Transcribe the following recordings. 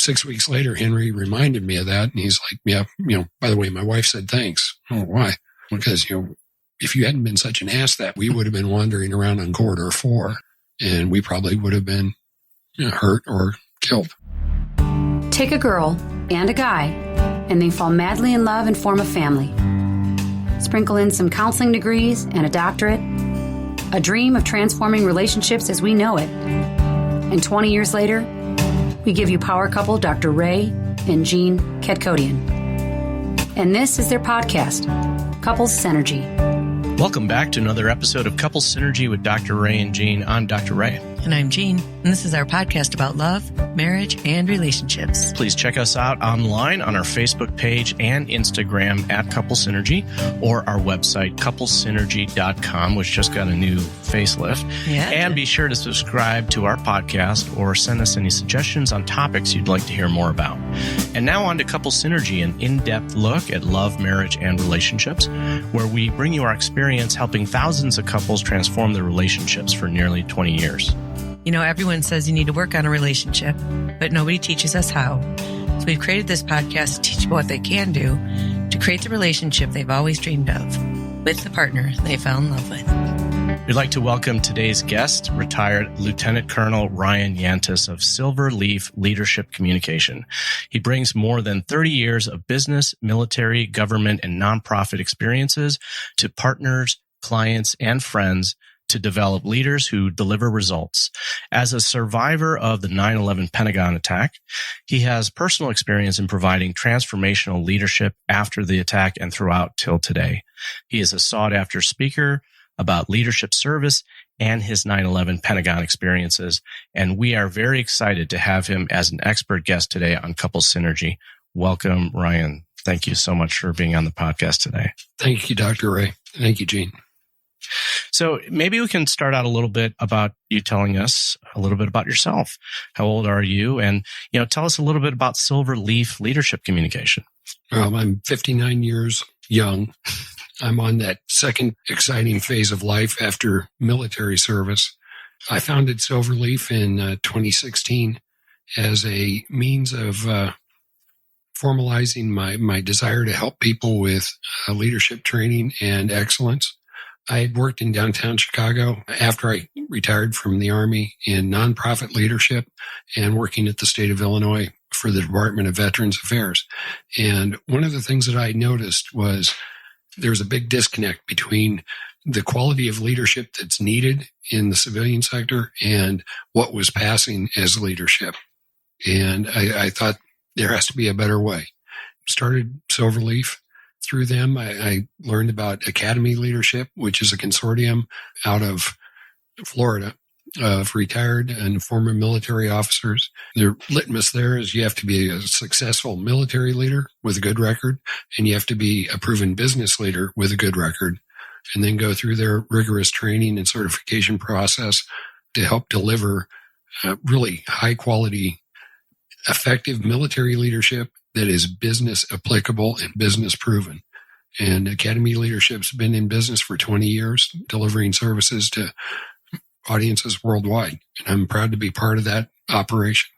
6 weeks later, Henry reminded me of that. And he's like, yeah, by the way, my wife said thanks. Oh, why? Because, if you hadn't been such an ass, that we would have been wandering around on corridor 4 and we probably would have been hurt or killed. Take a girl and a guy and they fall madly in love and form a family. Sprinkle in some counseling degrees and a doctorate, a dream of transforming relationships as we know it. And 20 years later, we give you power couple Dr. Ray and Jean Kadkodian. And this is their podcast, Couples Synergy. Welcome back to another episode of Couples Synergy with Dr. Ray and Jean. I'm Dr. Ray. And I'm Jean. And this is our podcast about love, marriage, and relationships. Please check us out online on our Facebook page and Instagram at Couples Synergy, or our website, couplesynergy.com, which just got a new facelift. Yeah. And be sure to subscribe to our podcast or send us any suggestions on topics you'd like to hear more about. And now on to Couples Synergy, an in-depth look at love, marriage, and relationships, where we bring you our experience helping thousands of couples transform their relationships for nearly 20 years. Everyone says you need to work on a relationship, but nobody teaches us how. So we've created this podcast to teach people what they can do to create the relationship they've always dreamed of with the partner they fell in love with. We'd like to welcome today's guest, retired Lieutenant Colonel Ryan Yantis of Silver Leaf Leadership Communication. He brings more than 30 years of business, military, government, and nonprofit experiences to partners, clients, and friends to develop leaders who deliver results. As a survivor of the 9/11 Pentagon attack, he has personal experience in providing transformational leadership after the attack and throughout till today. He is a sought-after speaker about leadership service and his 9/11 Pentagon experiences, and we are very excited to have him as an expert guest today on Couples Synergy. Welcome, Ryan. Thank you so much for being on the podcast today. Thank you, Dr. Ray. Thank you, Jean. So maybe we can start out a little bit about you telling us a little bit about yourself. How old are you? And, tell us a little bit about Silver Leaf Leadership Communication. I'm 59 years young. I'm on that second exciting phase of life after military service. I founded Silver Leaf in 2016 as a means of formalizing my desire to help people with leadership training and excellence. I had worked in downtown Chicago after I retired from the Army in nonprofit leadership and working at the state of Illinois for the Department of Veterans Affairs. And one of the things that I noticed was there's a big disconnect between the quality of leadership that's needed in the civilian sector and what was passing as leadership. And I thought there has to be a better way. Started Silver Leaf. Through them, I learned about Academy Leadership, which is a consortium out of Florida of retired and former military officers. Their litmus there is you have to be a successful military leader with a good record, and you have to be a proven business leader with a good record, and then go through their rigorous training and certification process to help deliver really high-quality, effective military leadership that is business applicable and business proven. And Academy Leadership's been in business for 20 years, delivering services to audiences worldwide. And I'm proud to be part of that operation.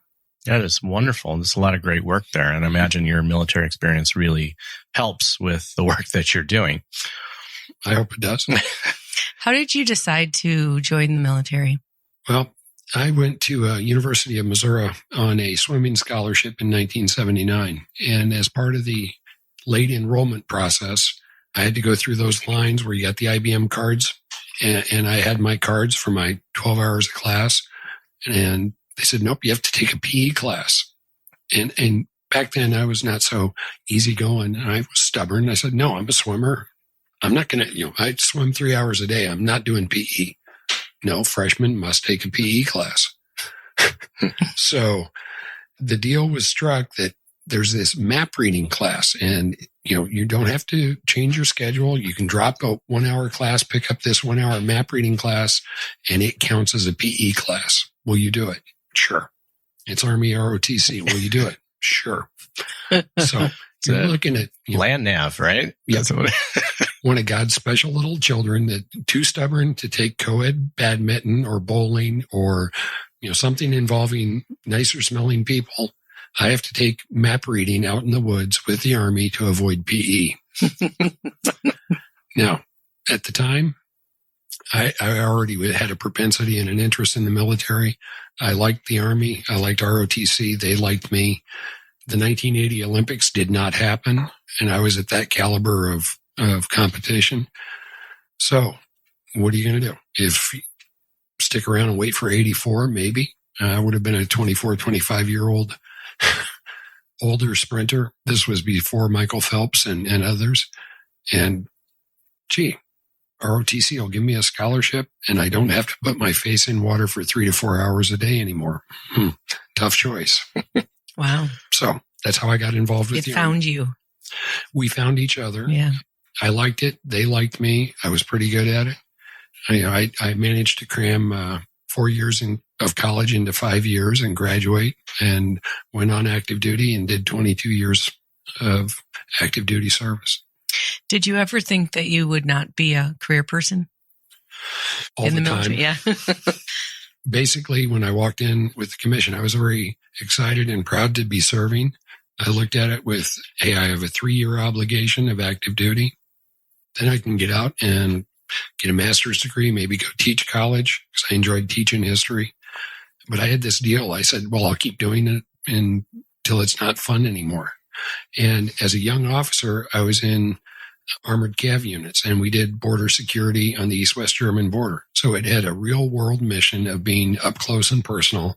That is wonderful. There's a lot of great work there. And I imagine your military experience really helps with the work that you're doing. I hope it does. How did you decide to join the military? Well, I went to University of Missouri on a swimming scholarship in 1979. And as part of the late enrollment process, I had to go through those lines where you got the IBM cards. And I had my cards for my 12 hours of class. And they said, nope, you have to take a PE class. And back then I was not so easygoing. And I was stubborn. I said, no, I'm a swimmer. I'm not going to, I swim 3 hours a day. I'm not doing PE. No, freshmen must take a PE class. So the deal was struck that there's this map reading class, and you don't have to change your schedule. You can drop a 1 hour class, pick up this 1 hour map reading class, and it counts as a PE class. Will you do it? Sure. It's Army ROTC. Will you do it? Sure. So you're looking at land nav, right? Yeah. One of God's special little children that too stubborn to take co-ed badminton or bowling or something involving nicer smelling people. I have to take map reading out in the woods with the Army to avoid PE. Now, at the time, I already had a propensity and an interest in the military. I liked the Army. I liked ROTC. They liked me. The 1980 Olympics did not happen, and I was at that caliber of competition. So what are you going to do? If you stick around and wait for 84, maybe. I would have been a 24, 25-year-old older sprinter. This was before Michael Phelps and others. And, gee, ROTC will give me a scholarship, and I don't have to put my face in water for 3 to 4 hours a day anymore. Tough choice. Wow. So that's how I got involved with it. It found you. We found each other. Yeah. I liked it. They liked me. I was pretty good at it. I managed to cram 4 years of college into 5 years and graduate, and went on active duty and did 22 years of active duty service. Did you ever think that you would not be a career person? All in the military? time. Yeah. Basically, when I walked in with the commission, I was very excited and proud to be serving. I looked at it with, hey, I have a 3-year obligation of active duty. Then I can get out and get a master's degree, maybe go teach college, because I enjoyed teaching history. But I had this deal. I said, well, I'll keep doing it until it's not fun anymore. And as a young officer, I was in armored cav units, and we did border security on the East-West German border. So it had a real-world mission of being up close and personal,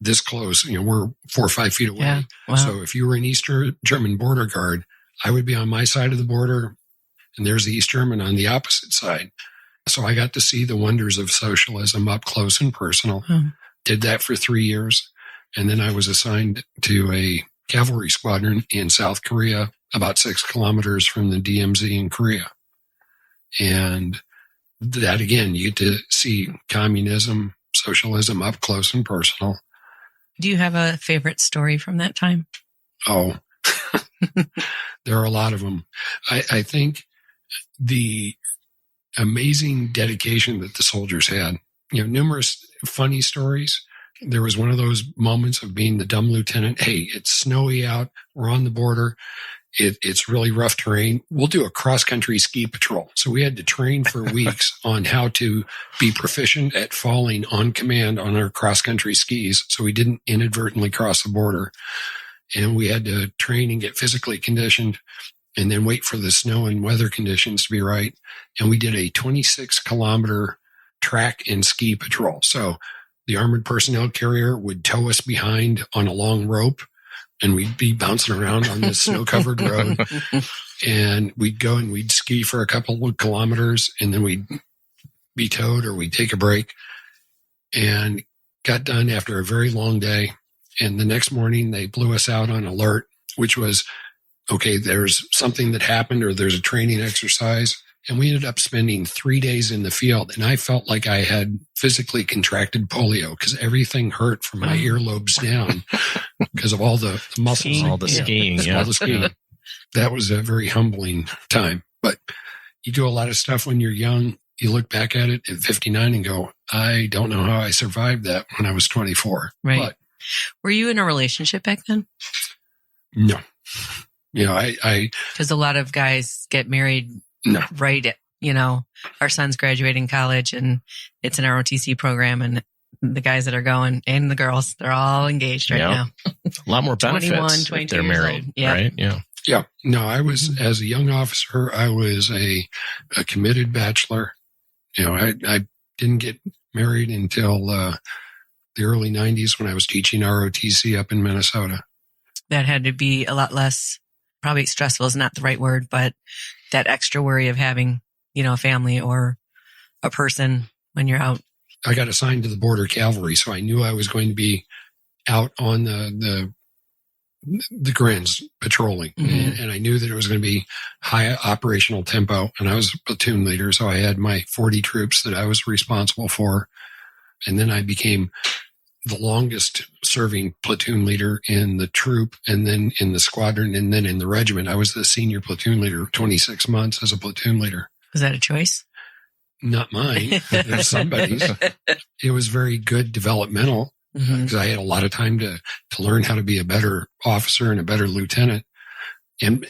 this close. We're 4 or 5 feet away. Yeah. Wow. So if you were an East German border guard, I would be on my side of the border, and there's the East German on the opposite side. So I got to see the wonders of socialism up close and personal. Did that for 3 years. And then I was assigned to a cavalry squadron in South Korea, about 6 kilometers from the DMZ in Korea. And that, again, you get to see communism, socialism up close and personal. Do you have a favorite story from that time? Oh, there are a lot of them. I think the amazing dedication that the soldiers had, numerous funny stories. There was one of those moments of being the dumb lieutenant. Hey, it's snowy out. We're on the border. It's really rough terrain. We'll do a cross-country ski patrol. So we had to train for weeks on how to be proficient at falling on command on our cross-country skis so we didn't inadvertently cross the border. And we had to train and get physically conditioned and then wait for the snow and weather conditions to be right. And we did a 26-kilometer track and ski patrol. So the armored personnel carrier would tow us behind on a long rope, and we'd be bouncing around on this snow-covered road. And we'd go and we'd ski for a couple of kilometers, and then we'd be towed or we'd take a break. And got done after a very long day. And the next morning, they blew us out on alert, which was, okay, there's something that happened or there's a training exercise. And we ended up spending 3 days in the field. And I felt like I had physically contracted polio because everything hurt from my earlobes down because of all the muscles. All the skiing. All the skiing. That was a very humbling time. But you do a lot of stuff when you're young. You look back at it at 59 and go, I don't know how I survived that when I was 24. Right. But, were you in a relationship back then? No. I because a lot of guys get married. No. Right. Our son's graduating college and it's an ROTC program, and the guys that are going and the girls, they're all engaged right now. A lot more benefits 21, 22 if they're years married, old. Yeah. right? Yeah. Yeah. No, I was, as a young officer, I was a committed bachelor. I didn't get married until the early 90s when I was teaching ROTC up in Minnesota. That had to be a lot less, probably stressful is not the right word, but that extra worry of having, a family or a person when you're out. I got assigned to the border cavalry, so I knew I was going to be out on the grens patrolling. And I knew that it was going to be high operational tempo. And I was a platoon leader, so I had my 40 troops that I was responsible for. And then I became the longest serving platoon leader in the troop, and then in the squadron, and then in the regiment. I was the senior platoon leader, 26 months as a platoon leader. Was that a choice? Not mine. It was somebody's. It was very good developmental. because I had a lot of time to learn how to be a better officer and a better lieutenant. And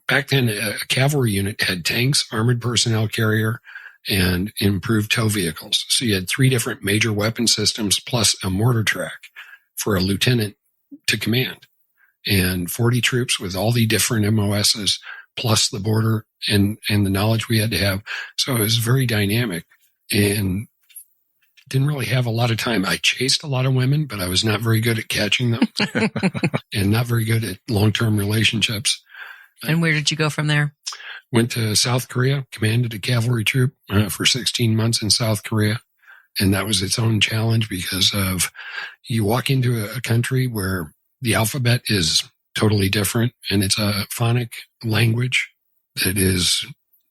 back then, a cavalry unit had tanks, armored personnel carrier, and improved tow vehicles. So you had 3 different major weapon systems plus a mortar track for a lieutenant to command, and 40 troops with all the different MOSs plus the border and the knowledge we had to have. So it was very dynamic and didn't really have a lot of time. I chased a lot of women, but I was not very good at catching them and not very good at long-term relationships. And where did you go from there? Went to South Korea, commanded a cavalry troop for 16 months in South Korea. And that was its own challenge because of you walk into a country where the alphabet is totally different and it's a phonic language that is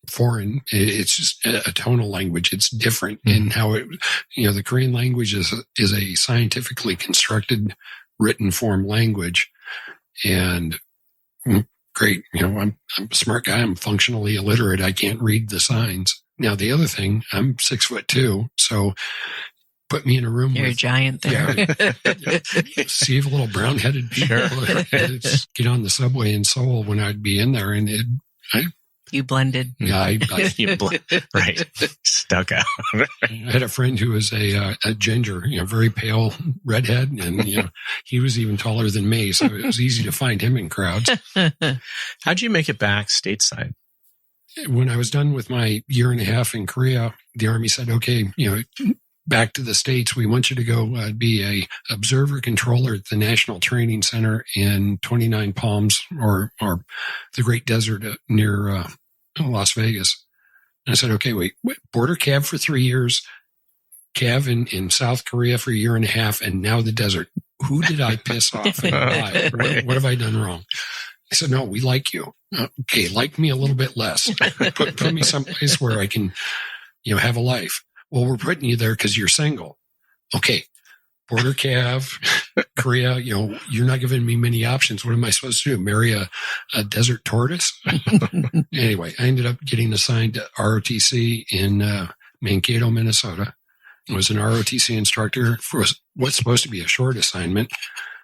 foreign. It's just a tonal language. It's different in how it, the Korean language is a scientifically constructed written form language. And great. I'm a smart guy. I'm functionally illiterate. I can't read the signs. Now, the other thing, I'm 6'2", so put me in a room You're a giant there. See a little brown-headed people. Get on the subway in Seoul when I'd be in there, and you blended. Yeah, right. Stuck out. I had a friend who was a ginger, very pale redhead, and he was even taller than me, so it was easy to find him in crowds. How'd you make it back stateside? When I was done with my year and a half in Korea, the Army said, "Okay, back to the States. We want you to go be a observer controller at the National Training Center in 29 Palms, or the Great Desert near Las Vegas." And I said, "Okay, wait, border cav for 3 years, cav in South Korea for a year and a half, and now the desert. Who did I piss off? And why? What have I done wrong?" I said, "No, we like you. Okay, like me a little bit less. Put me someplace where I can, have a life." "Well, we're putting you there because you're single." "Okay, border cav, Korea, you're not giving me many options. What am I supposed to do? Marry a desert tortoise?" Anyway, I ended up getting assigned to ROTC in Mankato, Minnesota. I was an ROTC instructor for what's supposed to be a short assignment.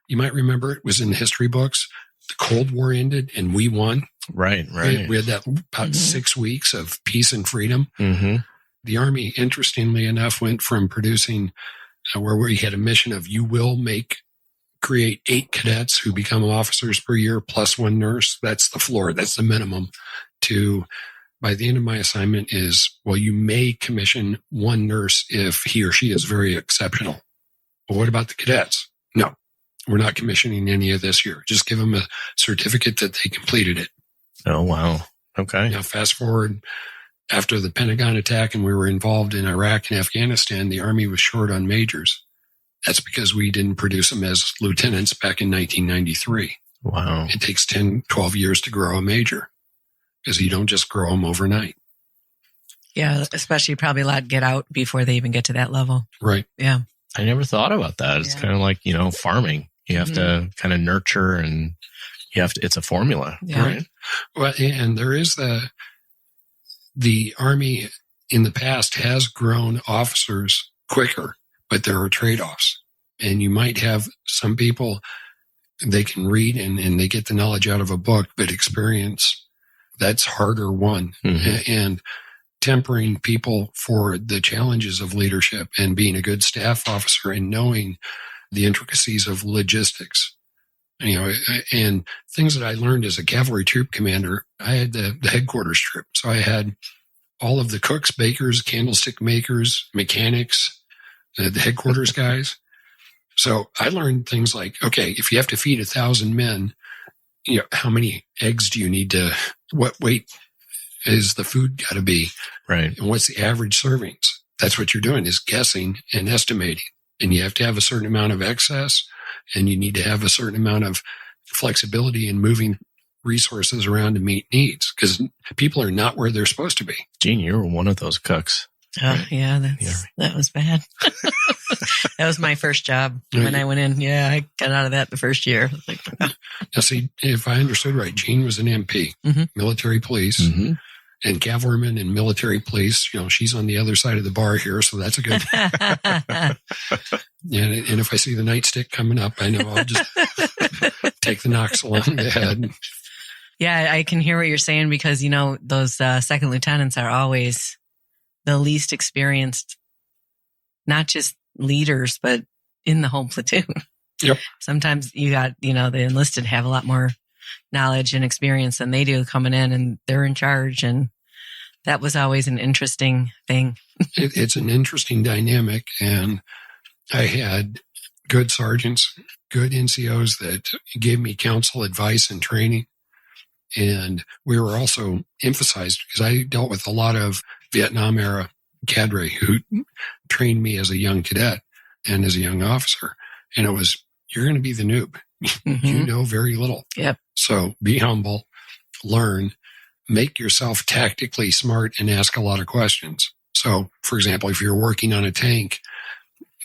You might remember it was in the history books. The Cold War ended and we won. Right. We had that about 6 weeks of peace and freedom. Mm-hmm. The Army, interestingly enough, went from producing where we had a mission of you will create 8 cadets who become officers per year plus 1 nurse. That's the floor. That's the minimum. To, by the end of my assignment is, well, you may commission 1 nurse if he or she is very exceptional. Well, what about the cadets? No, we're not commissioning any of this year. Just give them a certificate that they completed it. Oh, wow. Okay. Now, fast forward. After the Pentagon attack and we were involved in Iraq and Afghanistan, the Army was short on majors. That's because we didn't produce them as lieutenants back in 1993. Wow. It takes 10, 12 years to grow a major because you don't just grow them overnight. Yeah, especially probably a lot get out before they even get to that level. Right. Yeah. I never thought about that. It's kind of like, farming. You have to kind of nurture and it's a formula. Yeah. Right. Well, and there is the Army in the past has grown officers quicker, but there are trade-offs. And you might have some people, they can read and they get the knowledge out of a book, but experience, that's harder won. Mm-hmm. And tempering people for the challenges of leadership and being a good staff officer and knowing the intricacies of logistics. And things that I learned as a cavalry troop commander, I had the headquarters troop. So I had all of the cooks, bakers, candlestick makers, mechanics, the headquarters guys. So I learned things like, okay, if you have to feed 1,000 men, how many eggs do you need what weight is the food got to be? Right. And what's the average servings? That's what you're doing, is guessing and estimating. And you have to have a certain amount of excess, and you need to have a certain amount of flexibility in moving resources around to meet needs, because people are not where they're supposed to be. Gene, you were one of those cooks. Oh, yeah, that was bad. That was my first job when I went in. Yeah, I got out of that the first year. Now, see, if I understood right, Gene was an MP, military police. Mm-hmm. And cavalrymen and military police, she's on the other side of the bar here, so that's a good. And if I see the nightstick coming up, I know I'll just take the knocks along the head. Yeah, I can hear what you're saying because, those second lieutenants are always the least experienced, not just leaders, but in the whole platoon. Yep. Sometimes you got, the enlisted have a lot more knowledge and experience than they do coming in, and they're in charge. And that was always an interesting thing. It's an interesting dynamic. And I had good sergeants, good NCOs that gave me counsel, advice, and training. And we were also emphasized because I dealt with a lot of Vietnam era cadre who trained me as a young cadet and as a young officer. And it was, you're going to be the noob. Mm-hmm. You know very little. Yep. So be humble, learn, make yourself tactically smart, and ask a lot of questions. So, for example, if you're working on a tank,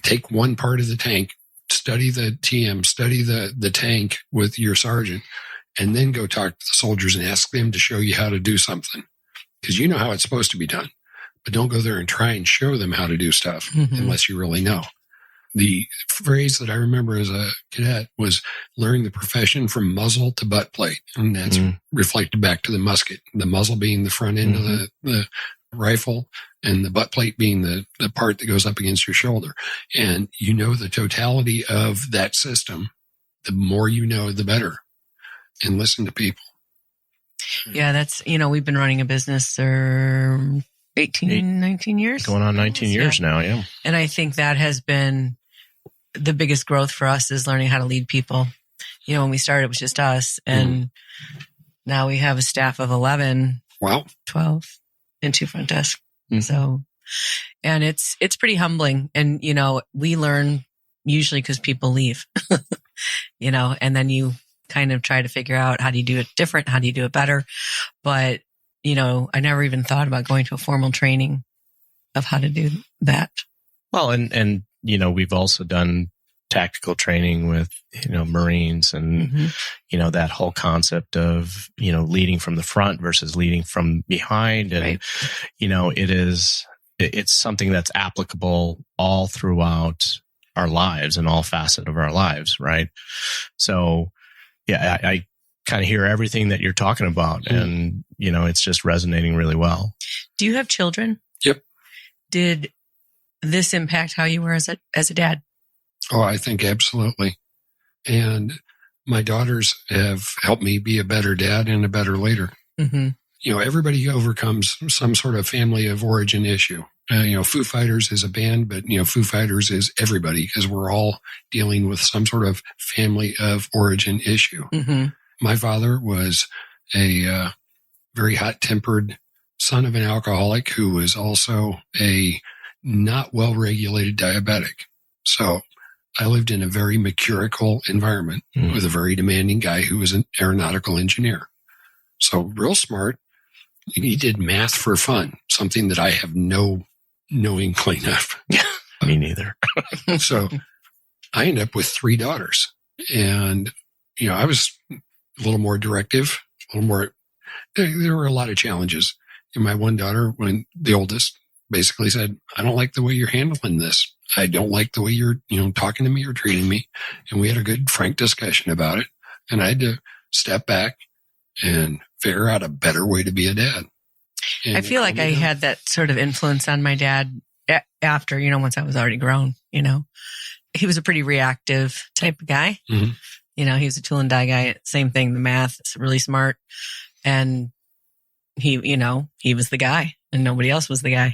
take one part of the tank, study the TM, study the tank with your sergeant, and then go talk to the soldiers and ask them to show you how to do something. Because you know how it's supposed to be done. But don't go there and try and show them how to do stuff unless you really know. The phrase that I remember as a cadet was learn the profession from muzzle to butt plate. And that's reflected back to the musket. The muzzle being the front end of the rifle and the butt plate being the part that goes up against your shoulder. And the totality of that system. The more you know, the better. And listen to people. Yeah, that's, we've been running a business for 19 years. Going on 19 years now, yeah. And I think that has been the biggest growth for us is learning how to lead people. When we started, it was just us. And now we have a staff of 11, wow, 12, and 2 front desk. So, and it's pretty humbling. And, we learn usually because people leave, and then you kind of try to figure out how do you do it different? How do you do it better? But, I never even thought about going to a formal training of how to do that. Well, and we've also done tactical training with, Marines and, that whole concept of, leading from the front versus leading from behind. And, it's something that's applicable all throughout our lives and all facets of our lives. Right. So, yeah, I kind of hear everything that you're talking about and, it's just resonating really well. Do you have children? Yep. Did this impact how you were as a dad? Oh, I think absolutely. And my daughters have helped me be a better dad and a better leader. Mm-hmm. Everybody overcomes some sort of family of origin issue. Foo Fighters is a band, but, Foo Fighters is everybody because we're all dealing with some sort of family of origin issue. Mm-hmm. My father was a very hot-tempered son of an alcoholic who was also a not well-regulated diabetic. So I lived in a very mercurial environment with a very demanding guy who was an aeronautical engineer. So real smart. He did math for fun, something that I have no inkling of. Me neither. So I ended up with 3 daughters. And, I was a little more directive, a little more, there were a lot of challenges. And my one daughter, when the oldest, basically said, I don't like the way you're handling this. I don't like the way you're, talking to me or treating me. And we had a good, frank discussion about it. And I had to step back and figure out a better way to be a dad. And I feel like I had that sort of influence on my dad after, once I was already grown, He was a pretty reactive type of guy. Mm-hmm. He was a tool and die guy. Same thing, the math, really smart. And he was the guy and nobody else was the guy,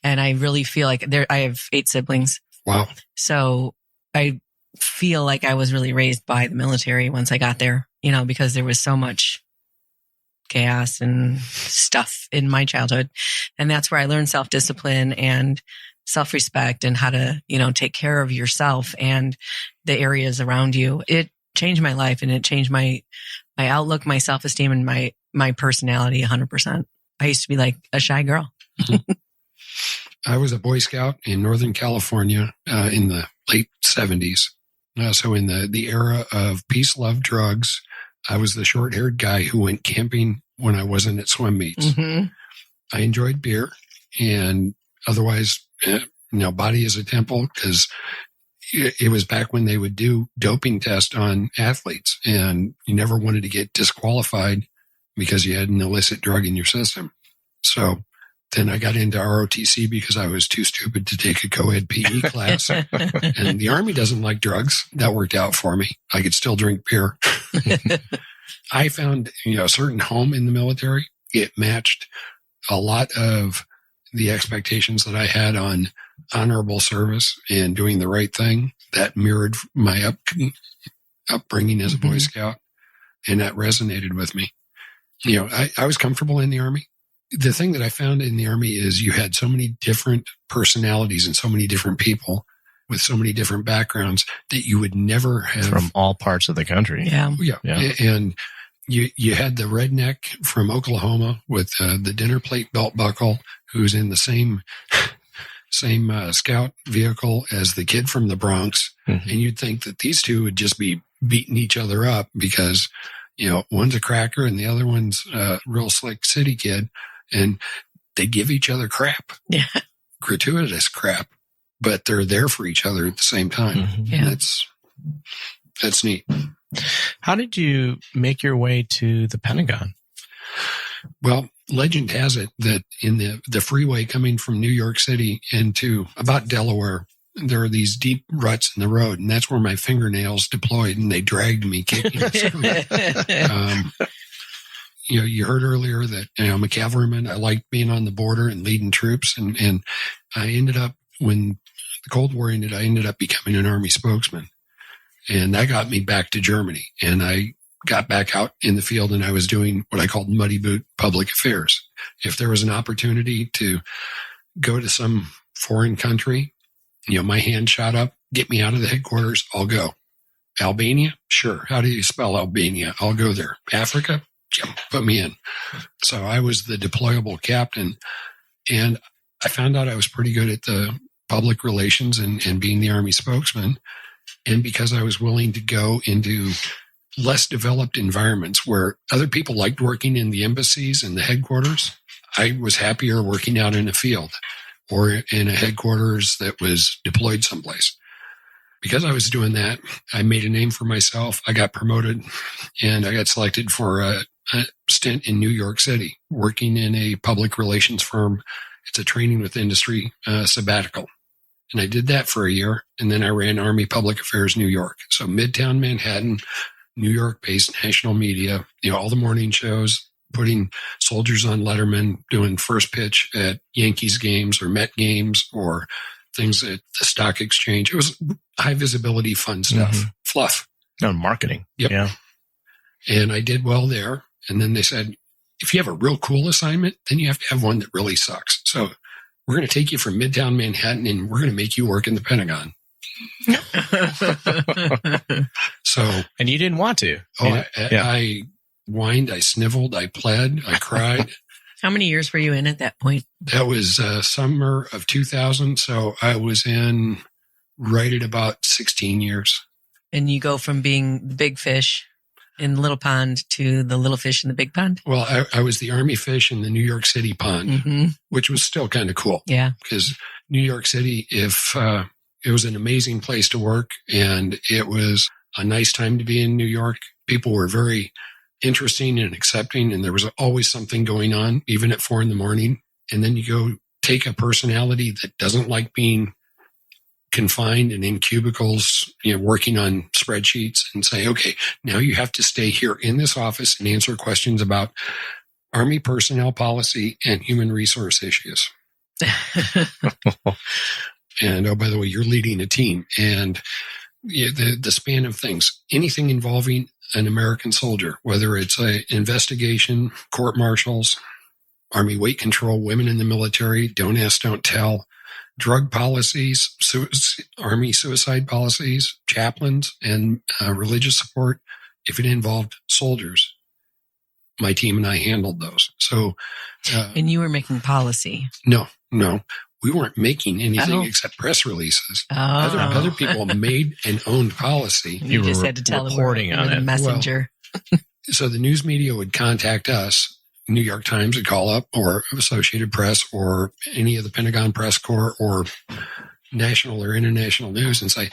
And I really feel like I have 8 siblings. Wow. So I feel like I was really raised by the military once I got there, because there was so much chaos and stuff in my childhood. And that's where I learned self-discipline and self-respect and how to, take care of yourself and the areas around you. It changed my life and it changed my outlook, my self-esteem, and my personality 100%. I used to be like a shy girl. I was a Boy Scout in Northern California in the late 70s. So in the era of peace, love, drugs, I was the short-haired guy who went camping when I wasn't at swim meets. Mm-hmm. I enjoyed beer, and otherwise, body is a temple, because it was back when they would do doping tests on athletes, and you never wanted to get disqualified because you had an illicit drug in your system. So then I got into ROTC because I was too stupid to take a co-ed PE class. And the Army doesn't like drugs. That worked out for me. I could still drink beer. I found, a certain home in the military. It matched a lot of the expectations that I had on honorable service and doing the right thing. That mirrored my upbringing as a Boy Scout, and that resonated with me. I was comfortable in the Army. The thing that I found in the Army is you had so many different personalities and so many different people with so many different backgrounds that you would never have. From all parts of the country. Yeah. And you had the redneck from Oklahoma with the dinner plate belt buckle, who's in the same scout vehicle as the kid from the Bronx. Mm-hmm. And you'd think that these two would just be beating each other up because, one's a cracker and the other one's a real slick city kid. And they give each other crap. Yeah. Gratuitous crap. But they're there for each other at the same time. Mm-hmm. Yeah. That's neat. How did you make your way to the Pentagon? Well, legend has it that in the freeway coming from New York City into about Delaware, there are these deep ruts in the road, and that's where my fingernails deployed, and they dragged me kicking and screaming. You heard earlier that I'm a cavalryman. I liked being on the border and leading troops, and I ended up, when the Cold War ended, I ended up becoming an Army spokesman, and that got me back to Germany. And I got back out in the field, and I was doing what I called muddy boot public affairs. If there was an opportunity to go to some foreign country, my hand shot up, get me out of the headquarters, I'll go. Albania? Sure. How do you spell Albania? I'll go there. Africa? Put me in. So I was the deployable captain, and I found out I was pretty good at the public relations and being the Army spokesman. And because I was willing to go into less developed environments where other people liked working in the embassies and the headquarters, I was happier working out in a field or in a headquarters that was deployed someplace. Because I was doing that, I made a name for myself. I got promoted, and I got selected for a stint in New York City, working in a public relations firm. It's a training with industry sabbatical. And I did that for a year, and then I ran Army Public Affairs New York. So Midtown Manhattan, New York-based national media, all the morning shows, putting soldiers on Letterman, doing first pitch at Yankees games or Met games or things at the stock exchange. It was high visibility, fun stuff, fluff. No, marketing. Yep. Yeah. And I did well there. And then they said, if you have a real cool assignment, then you have to have one that really sucks. So we're going to take you from Midtown Manhattan and we're going to make you work in the Pentagon. And you didn't want to. I whined, I sniveled, I pled, I cried. How many years were you in at that point? That was summer of 2000. So I was in right at about 16 years. And you go from being the big fish in the little pond to the little fish in the big pond? Well, I was the Army fish in the New York City pond, which was still kind of cool. Yeah. Because New York City, it was an amazing place to work, and it was a nice time to be in New York. People were very interesting and accepting, and there was always something going on, even at 4 a.m. And then you go take a personality that doesn't like being confined and in cubicles, working on spreadsheets, and say, okay, now you have to stay here in this office and answer questions about Army personnel policy and human resource issues. And, oh, by the way, you're leading a team. And the span of things, anything involving an American soldier, whether it's an investigation, court martials, Army weight control, women in the military, don't ask, don't tell, drug policies, Army suicide policies, chaplains, and religious support. If it involved soldiers, my team and I handled those. So, and you were making policy? No. We weren't making anything except press releases. Other people made and owned policy. You just had to tell them reporting on it. Messenger. Well, so the news media would contact us New York Times would call up, or Associated Press, or any of the Pentagon press corps, or national or international news, and say,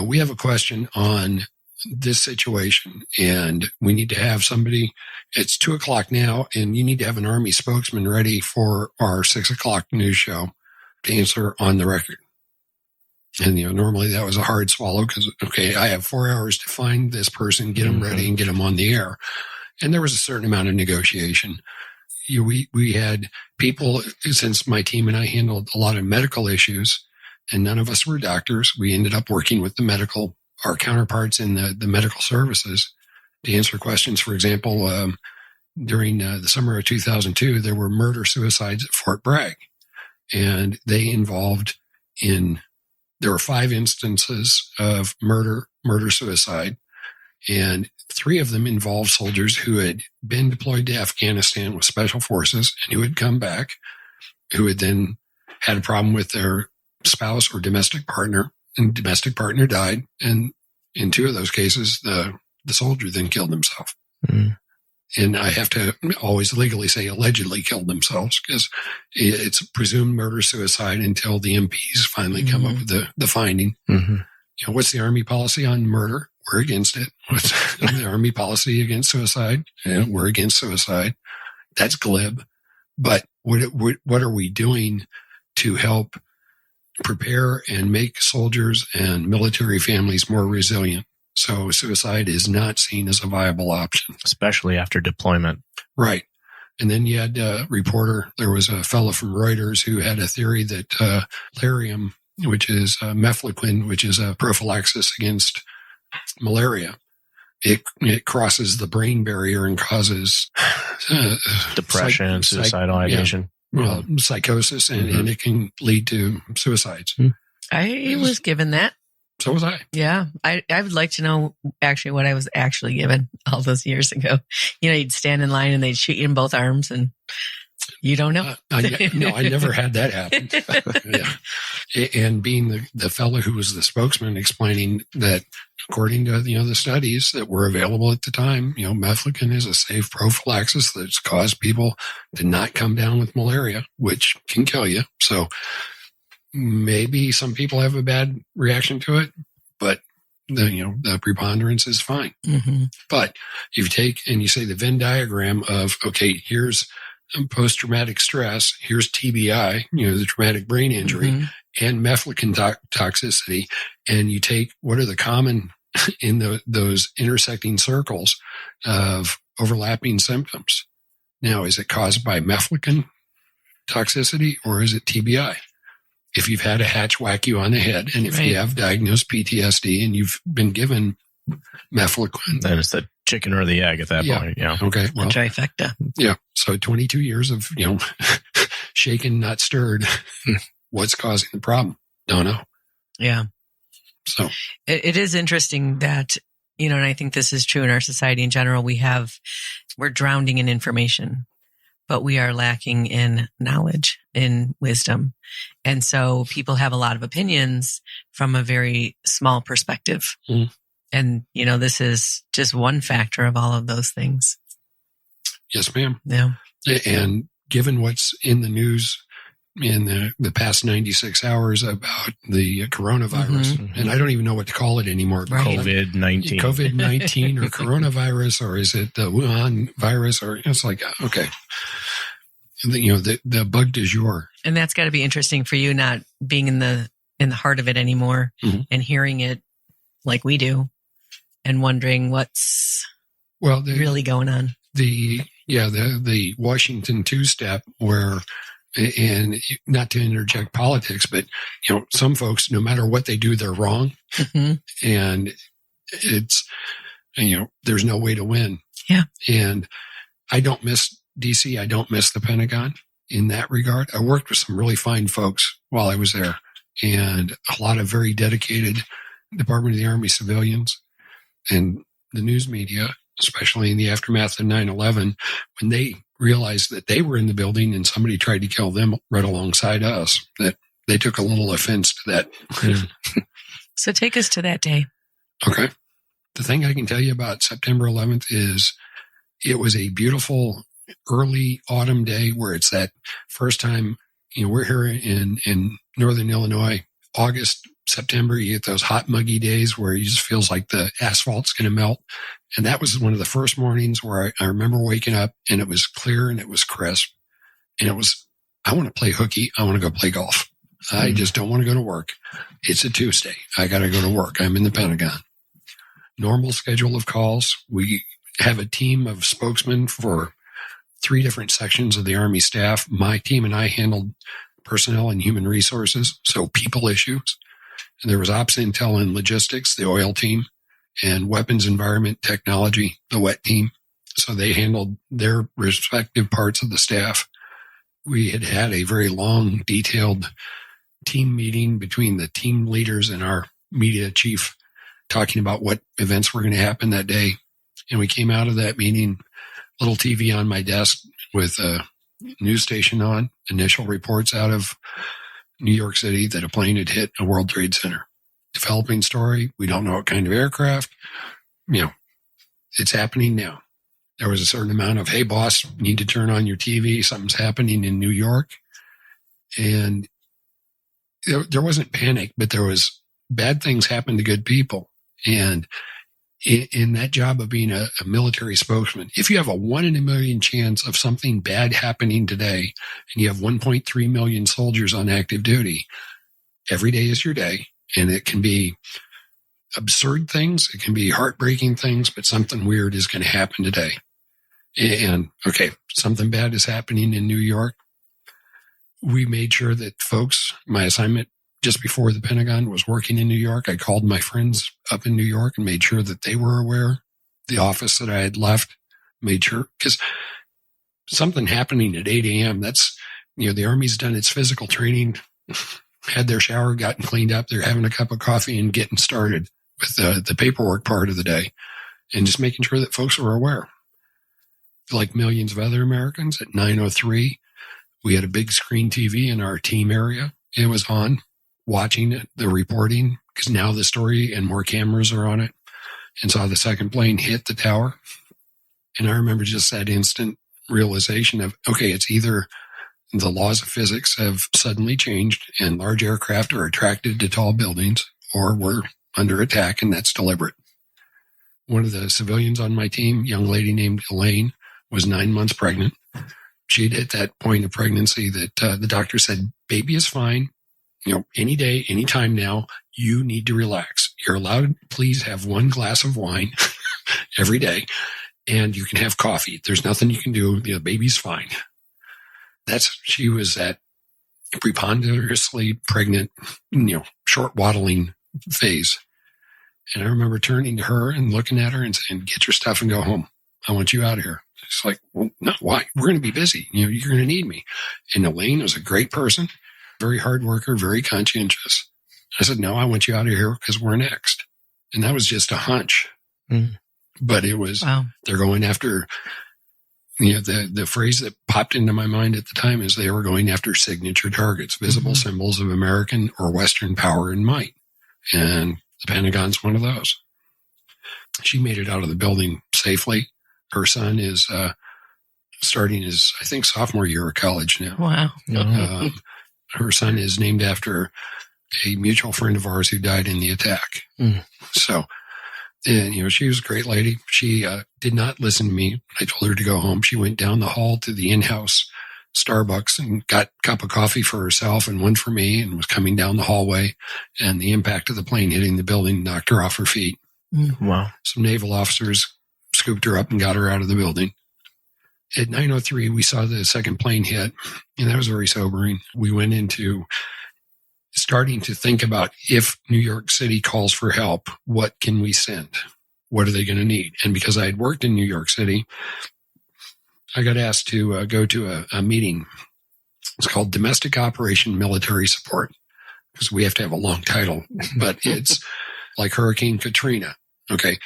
we have a question on this situation, and we need to have somebody. It's 2:00 now, and you need to have an Army spokesman ready for our 6:00 news show to answer on the record. And, normally that was a hard swallow because, I have 4 hours to find this person, get them ready, and get them on the air. And there was a certain amount of negotiation. We had people, since my team and I handled a lot of medical issues, and none of us were doctors, we ended up working with our counterparts in the medical services to answer questions. For example, during the summer of 2002, there were murder-suicides at Fort Bragg, and they involved there were 5 instances of murder-suicide, and 3 of them involved soldiers who had been deployed to Afghanistan with special forces and who had come back, who had then had a problem with their spouse or domestic partner, and domestic partner died. And in 2 of those cases, the soldier then killed himself. Mm. And I have to always legally say allegedly killed themselves, because it's presumed murder-suicide until the MPs finally come up with the finding. Mm-hmm. What's the Army policy on murder? We're against it. What's the Army policy against suicide? We're against suicide. That's glib. But what are we doing to help prepare and make soldiers and military families more resilient? So suicide is not seen as a viable option. Especially after deployment. Right. And then you had a reporter, there was a fellow from Reuters who had a theory that Larium, which is mefloquine, which is a prophylaxis against malaria, it crosses the brain barrier and causes depression, suicidal ideation. Psychosis, and it can lead to suicides. I was given that. So was I. Yeah. I would like to know actually what I was actually given all those years ago. You'd stand in line and they'd shoot you in both arms, and you don't know. No, I never had that happen. Yeah. And being the fellow who was the spokesman explaining that according to, the studies that were available at the time, mefloquine is a safe prophylaxis that's caused people to not come down with malaria, which can kill you. So maybe some people have a bad reaction to it, but the preponderance is fine. Mm-hmm. But if you take and you say the Venn diagram of, here's post-traumatic stress, here's TBI, the traumatic brain injury, and mefloquine toxicity, and you take what are the common in those intersecting circles of overlapping symptoms. Now, is it caused by mefloquine toxicity or is it TBI? If you've had a hatch whack you on the head, and if you have diagnosed PTSD and you've been given mefloquine, then it's the chicken or the egg at that point. Yeah. Okay. Well, the trifecta. Yeah. So 22 years of, shaken, not stirred. What's causing the problem? Don't know. Yeah. So it is interesting that, and I think this is true in our society in general. We're drowning in information, but we are lacking in knowledge, in wisdom. And so people have a lot of opinions from a very small perspective. Mm. And, this is just one factor of all of those things. Yes, ma'am. Yeah. And given what's in the news in the past 96 hours about the coronavirus, and I don't even know what to call it anymore. Right. COVID-19. COVID-19 or coronavirus, or is it the Wuhan virus? Or it's like, okay. The bug du jour. And that's got to be interesting for you, not being in the heart of it anymore, and hearing it like we do and wondering what's really going on. The Washington two-step where, and not to interject politics, but, some folks, no matter what they do, they're wrong. Mm-hmm. And it's, there's no way to win. Yeah. And I don't miss DC. I don't miss the Pentagon in that regard. I worked with some really fine folks while I was there, and a lot of very dedicated Department of the Army civilians and the news media, especially in the aftermath of 9/11, when they realized that they were in the building and somebody tried to kill them right alongside us, that they took a little offense to that. So take us to that day. Okay. The thing I can tell you about September 11th is it was a beautiful early autumn day where it's that first time, we're here in northern Illinois, August, September, you get those hot, muggy days where it just feels like the asphalt's going to melt. And that was one of the first mornings where I remember waking up and it was clear and it was crisp. And it was, I want to play hooky. I want to go play golf. I just don't want to go to work. It's a Tuesday. I got to go to work. I'm in the Pentagon. Normal schedule of calls. We have a team of spokesmen for 3 different sections of the Army staff. My team and I handled personnel and human resources, so people issues. And there was ops, intel, and logistics, the oil team, and weapons, environment, technology, the wet team. So they handled their respective parts of the staff. We had a very long, detailed team meeting between the team leaders and our media chief talking about what events were going to happen that day. And we came out of that meeting, little TV on my desk with a news station on, initial reports out of New York City that a plane had hit a World Trade Center. Developing story. We don't know what kind of aircraft. It's happening now. There was a certain amount of, hey, boss, need to turn on your TV. Something's happening in New York. And there wasn't panic, but there was bad things happen to good people. And in that job of being a military spokesman, if you have a 1 in a million chance of something bad happening today, and you have 1.3 million soldiers on active duty, every day is your day. And it can be absurd things. It can be heartbreaking things, but something weird is going to happen today. And okay, something bad is happening in New York. We made sure that folks, my assignment just before the Pentagon was working in New York. I called my friends up in New York and made sure that they were aware. The office that I had left, made sure, because something happening at 8 a.m., that's, the Army's done its physical training, had their shower, gotten cleaned up. They're having a cup of coffee and getting started with the paperwork part of the day and just making sure that folks were aware. Like millions of other Americans, at 9:03, we had a big screen TV in our team area. It was on, watching the reporting, because now the story and more cameras are on it, and saw the second plane hit the tower. And I remember just that instant realization of, okay, it's either the laws of physics have suddenly changed and large aircraft are attracted to tall buildings, or we're under attack, and that's deliberate. One of the civilians on my team, young lady named Elaine, was 9 months pregnant. She'd hit that point of pregnancy that the doctor said, baby is fine. Any day, any time now, you need to relax. You're allowed, please have 1 glass of wine every day, and you can have coffee. There's nothing you can do. The baby's fine. She was at preponderously pregnant, short waddling phase. And I remember turning to her and looking at her and saying, get your stuff and go home. I want you out of here. She's like, well, no, why? We're going to be busy. You're going to need me. And Elaine was a great person, very hard worker, very conscientious. I said, no, I want you out of here because we're next. And that was just a hunch. But it was, They're going after, the phrase that popped into my mind at the time is they were going after signature targets, visible symbols of American or Western power and might. And the Pentagon's one of those. She made it out of the building safely. Her son is starting his, I think, sophomore year of college now. Wow. Her son is named after a mutual friend of ours who died in the attack. So, and, she was a great lady. She did not listen to me. I told her to go home. She went down the hall to the in-house Starbucks and got a cup of coffee for herself and one for me, and was coming down the hallway, and the impact of the plane hitting the building knocked her off her feet. Wow. Some naval officers scooped her up and got her out of the building. At 9:03, we saw the second plane hit, and that was very sobering. We went into starting to think about, if New York City calls for help, what can we send? What are they going to need? And because I had worked in New York City, I got asked to go to a meeting. It's called Domestic Operation Military Support, because we have to have a long title, but it's like Hurricane Katrina. Okay.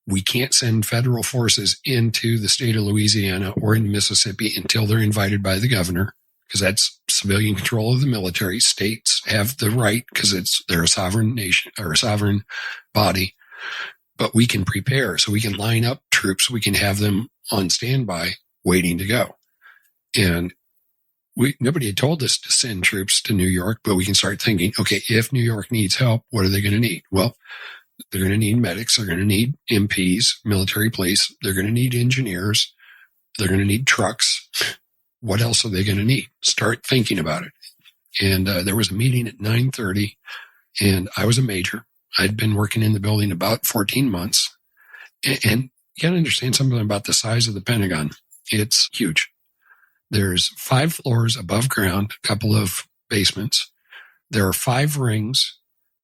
We can't send federal forces into the state of Louisiana or in Mississippi until they're invited by the governor, because that's civilian control of the military. States have the right because they're a sovereign nation or a sovereign body, but we can prepare, so we can line up troops. We can have them on standby waiting to go. And nobody had told us to send troops to New York, but we can start thinking, okay, if New York needs help, what are they going to need? Well, they're going to need medics. They're going to need MPs, military police. They're going to need engineers. They're going to need trucks. What else are they going to need? Start thinking about it. And there was a meeting at 9:30, and I was a major. I'd been working in the building about 14 months. And you got to understand something about the size of the Pentagon. It's huge. There's 5 floors above ground, a couple of basements. There are 5 rings.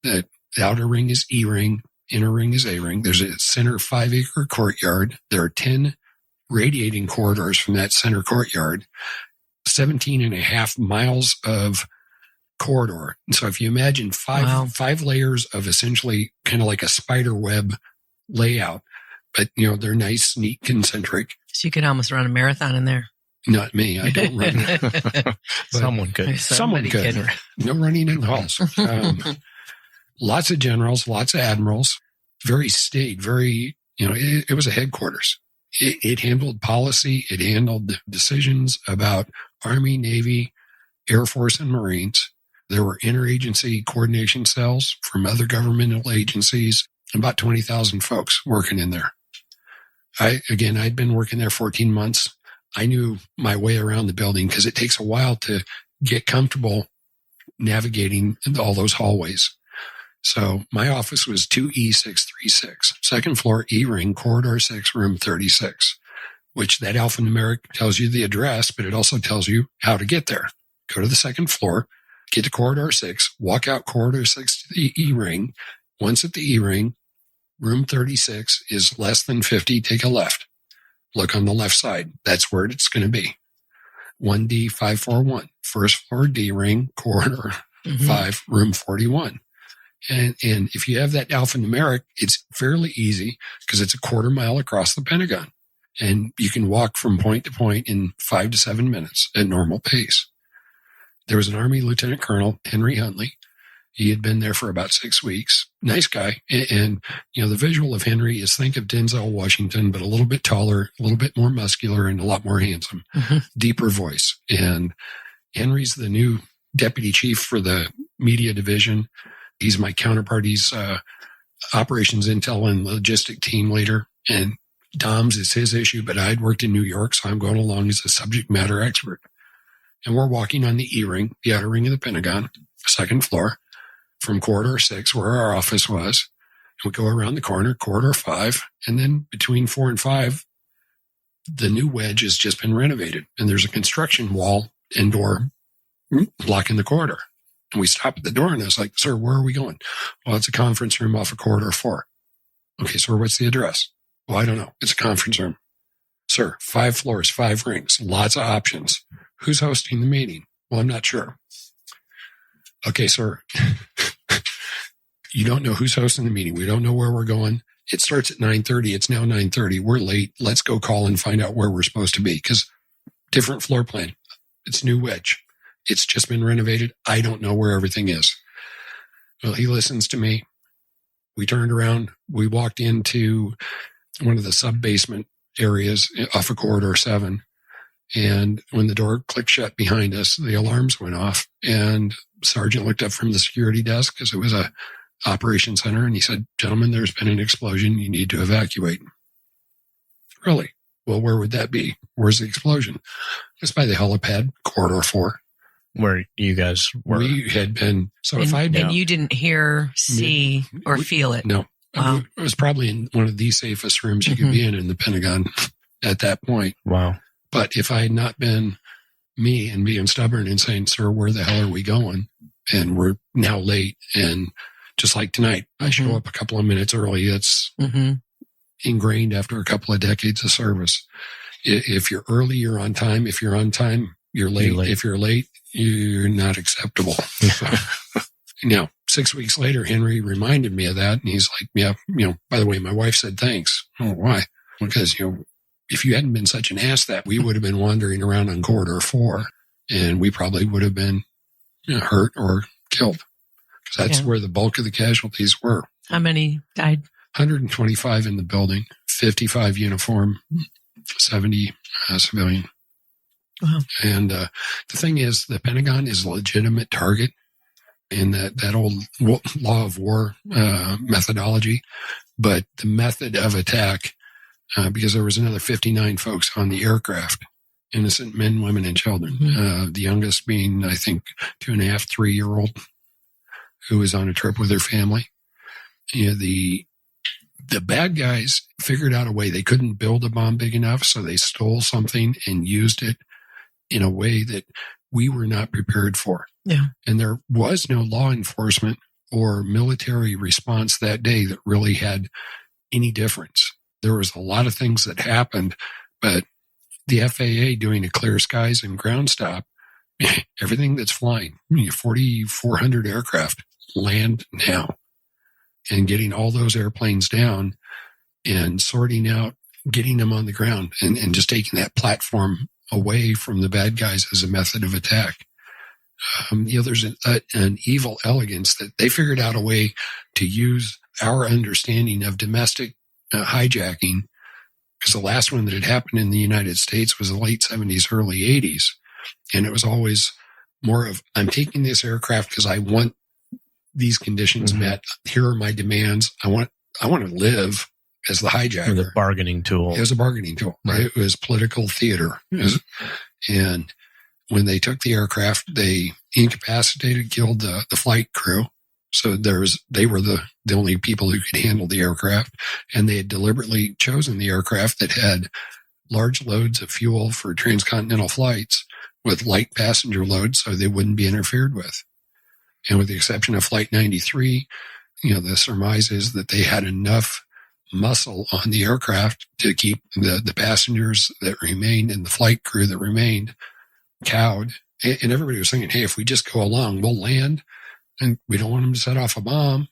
The outer ring is E ring, inner ring is A ring. There's a center 5-acre courtyard. There are 10 radiating corridors from that center courtyard, 17 and a half miles of corridor. And so if you imagine five layers of essentially kind of like a spider web layout, but they're nice, neat, concentric. So you could almost run a marathon in there. Not me. I don't run. Someone could. Someone could. No running in the halls. Lots of generals, lots of admirals, very staid, very, it was a headquarters. It handled policy. It handled decisions about Army, Navy, Air Force, and Marines. There were interagency coordination cells from other governmental agencies, about 20,000 folks working in there. I'd been working there 14 months. I knew my way around the building because it takes a while to get comfortable navigating all those hallways. So my office was 2E636, second floor, E ring, corridor 6, room 36, which that alphanumeric tells you the address, but it also tells you how to get there. Go to the second floor, get to corridor 6, walk out corridor 6 to the E ring. Once at the E ring, room 36 is less than 50. Take a left. Look on the left side. That's where it's going to be. 1D541, first floor D ring, corridor 5, room 41. And if you have that alphanumeric, it's fairly easy because it's a quarter mile across the Pentagon. And you can walk from point to point in 5 to 7 minutes at normal pace. There was an Army Lieutenant Colonel, Henry Huntley. He had been there for about 6 weeks. Nice guy. And the visual of Henry is think of Denzel Washington, but a little bit taller, a little bit more muscular, and a lot more handsome. Deeper voice. And Henry's the new deputy chief for the media division. He's my counterpart. He's operations intel and logistic team leader. And DOMS is his issue, but I'd worked in New York, so I'm going along as a subject matter expert. And we're walking on the E ring, the outer ring of the Pentagon, second floor, from corridor 6, where our office was. And we go around the corner, corridor 5, and then between 4 and 5, the new wedge has just been renovated. And there's a construction wall and door blocking the corridor. And we stop at the door, and I was like, sir, where are we going? Well, it's a conference room off of corridor 4. Okay, sir, what's the address? Well, I don't know. It's a conference room. Sir, 5 floors, 5 rings, lots of options. Who's hosting the meeting? Well, I'm not sure. Okay, sir, you don't know who's hosting the meeting. We don't know where we're going. It starts at 9:30. It's now 9:30. We're late. Let's go call and find out where we're supposed to be because different floor plan. It's new wedge. It's just been renovated. I don't know where everything is. Well, he listens to me. We turned around. We walked into one of the sub-basement areas off of corridor 7. And when the door clicked shut behind us, the alarms went off. And Sergeant looked up from the security desk because it was a operations center. And he said, gentlemen, there's been an explosion. You need to evacuate. Really? Well, where would that be? Where's the explosion? It's by the helipad, corridor 4. Where you guys were. We had been. And you didn't hear, see, or feel it? No. Wow. It was probably in one of the safest rooms you could be in the Pentagon at that point. Wow. But if I had not been me and being stubborn and saying, sir, where the hell are we going? And we're now late. And just like tonight, I show up a couple of minutes early. That's ingrained after a couple of decades of service. If you're early, you're on time. If you're on time, you're late. If you're late, you're not acceptable. Now, 6 weeks later, Henry reminded me of that. And he's like, yeah, by the way, my wife said thanks. Oh, why? Because, if you hadn't been such an ass we would have been wandering around on corridor 4 and we probably would have been hurt or killed. Because that's where the bulk of the casualties were. How many died? 125 in the building, 55 uniform, 70 civilian. Wow. And the thing is, the Pentagon is a legitimate target in that old law of war methodology. But the method of attack, because there was another 59 folks on the aircraft, innocent men, women, and children. Mm-hmm. The youngest being, I think, 2.5, 3-year-old who was on a trip with their family. The bad guys figured out a way. They couldn't build a bomb big enough, so they stole something and used it in a way that we were not prepared for. Yeah. And there was no law enforcement or military response that day that really had any difference. There was a lot of things that happened, but the FAA doing a clear skies and ground stop, everything that's flying, 4,400 aircraft land now, and getting all those airplanes down and sorting out, getting them on the ground and just taking that platform away from the bad guys as a method of attack. There's an evil elegance that they figured out a way to use our understanding of domestic hijacking, because the last one that had happened in the United States was the late 70s, early 80s. And it was always more of, I'm taking this aircraft because I want these conditions met. Here are my demands. I want to live as the hijacker. It was a bargaining tool. It was a bargaining tool. Right. It was political theater. And when they took the aircraft, they incapacitated, killed the flight crew. So they were the only people who could handle the aircraft. And they had deliberately chosen the aircraft that had large loads of fuel for transcontinental flights with light passenger loads so they wouldn't be interfered with. And with the exception of Flight 93, the surmise is that they had enough muscle on the aircraft to keep the passengers that remained and the flight crew that remained cowed. And everybody was thinking, hey, if we just go along, we'll land, and we don't want them to set off a bomb,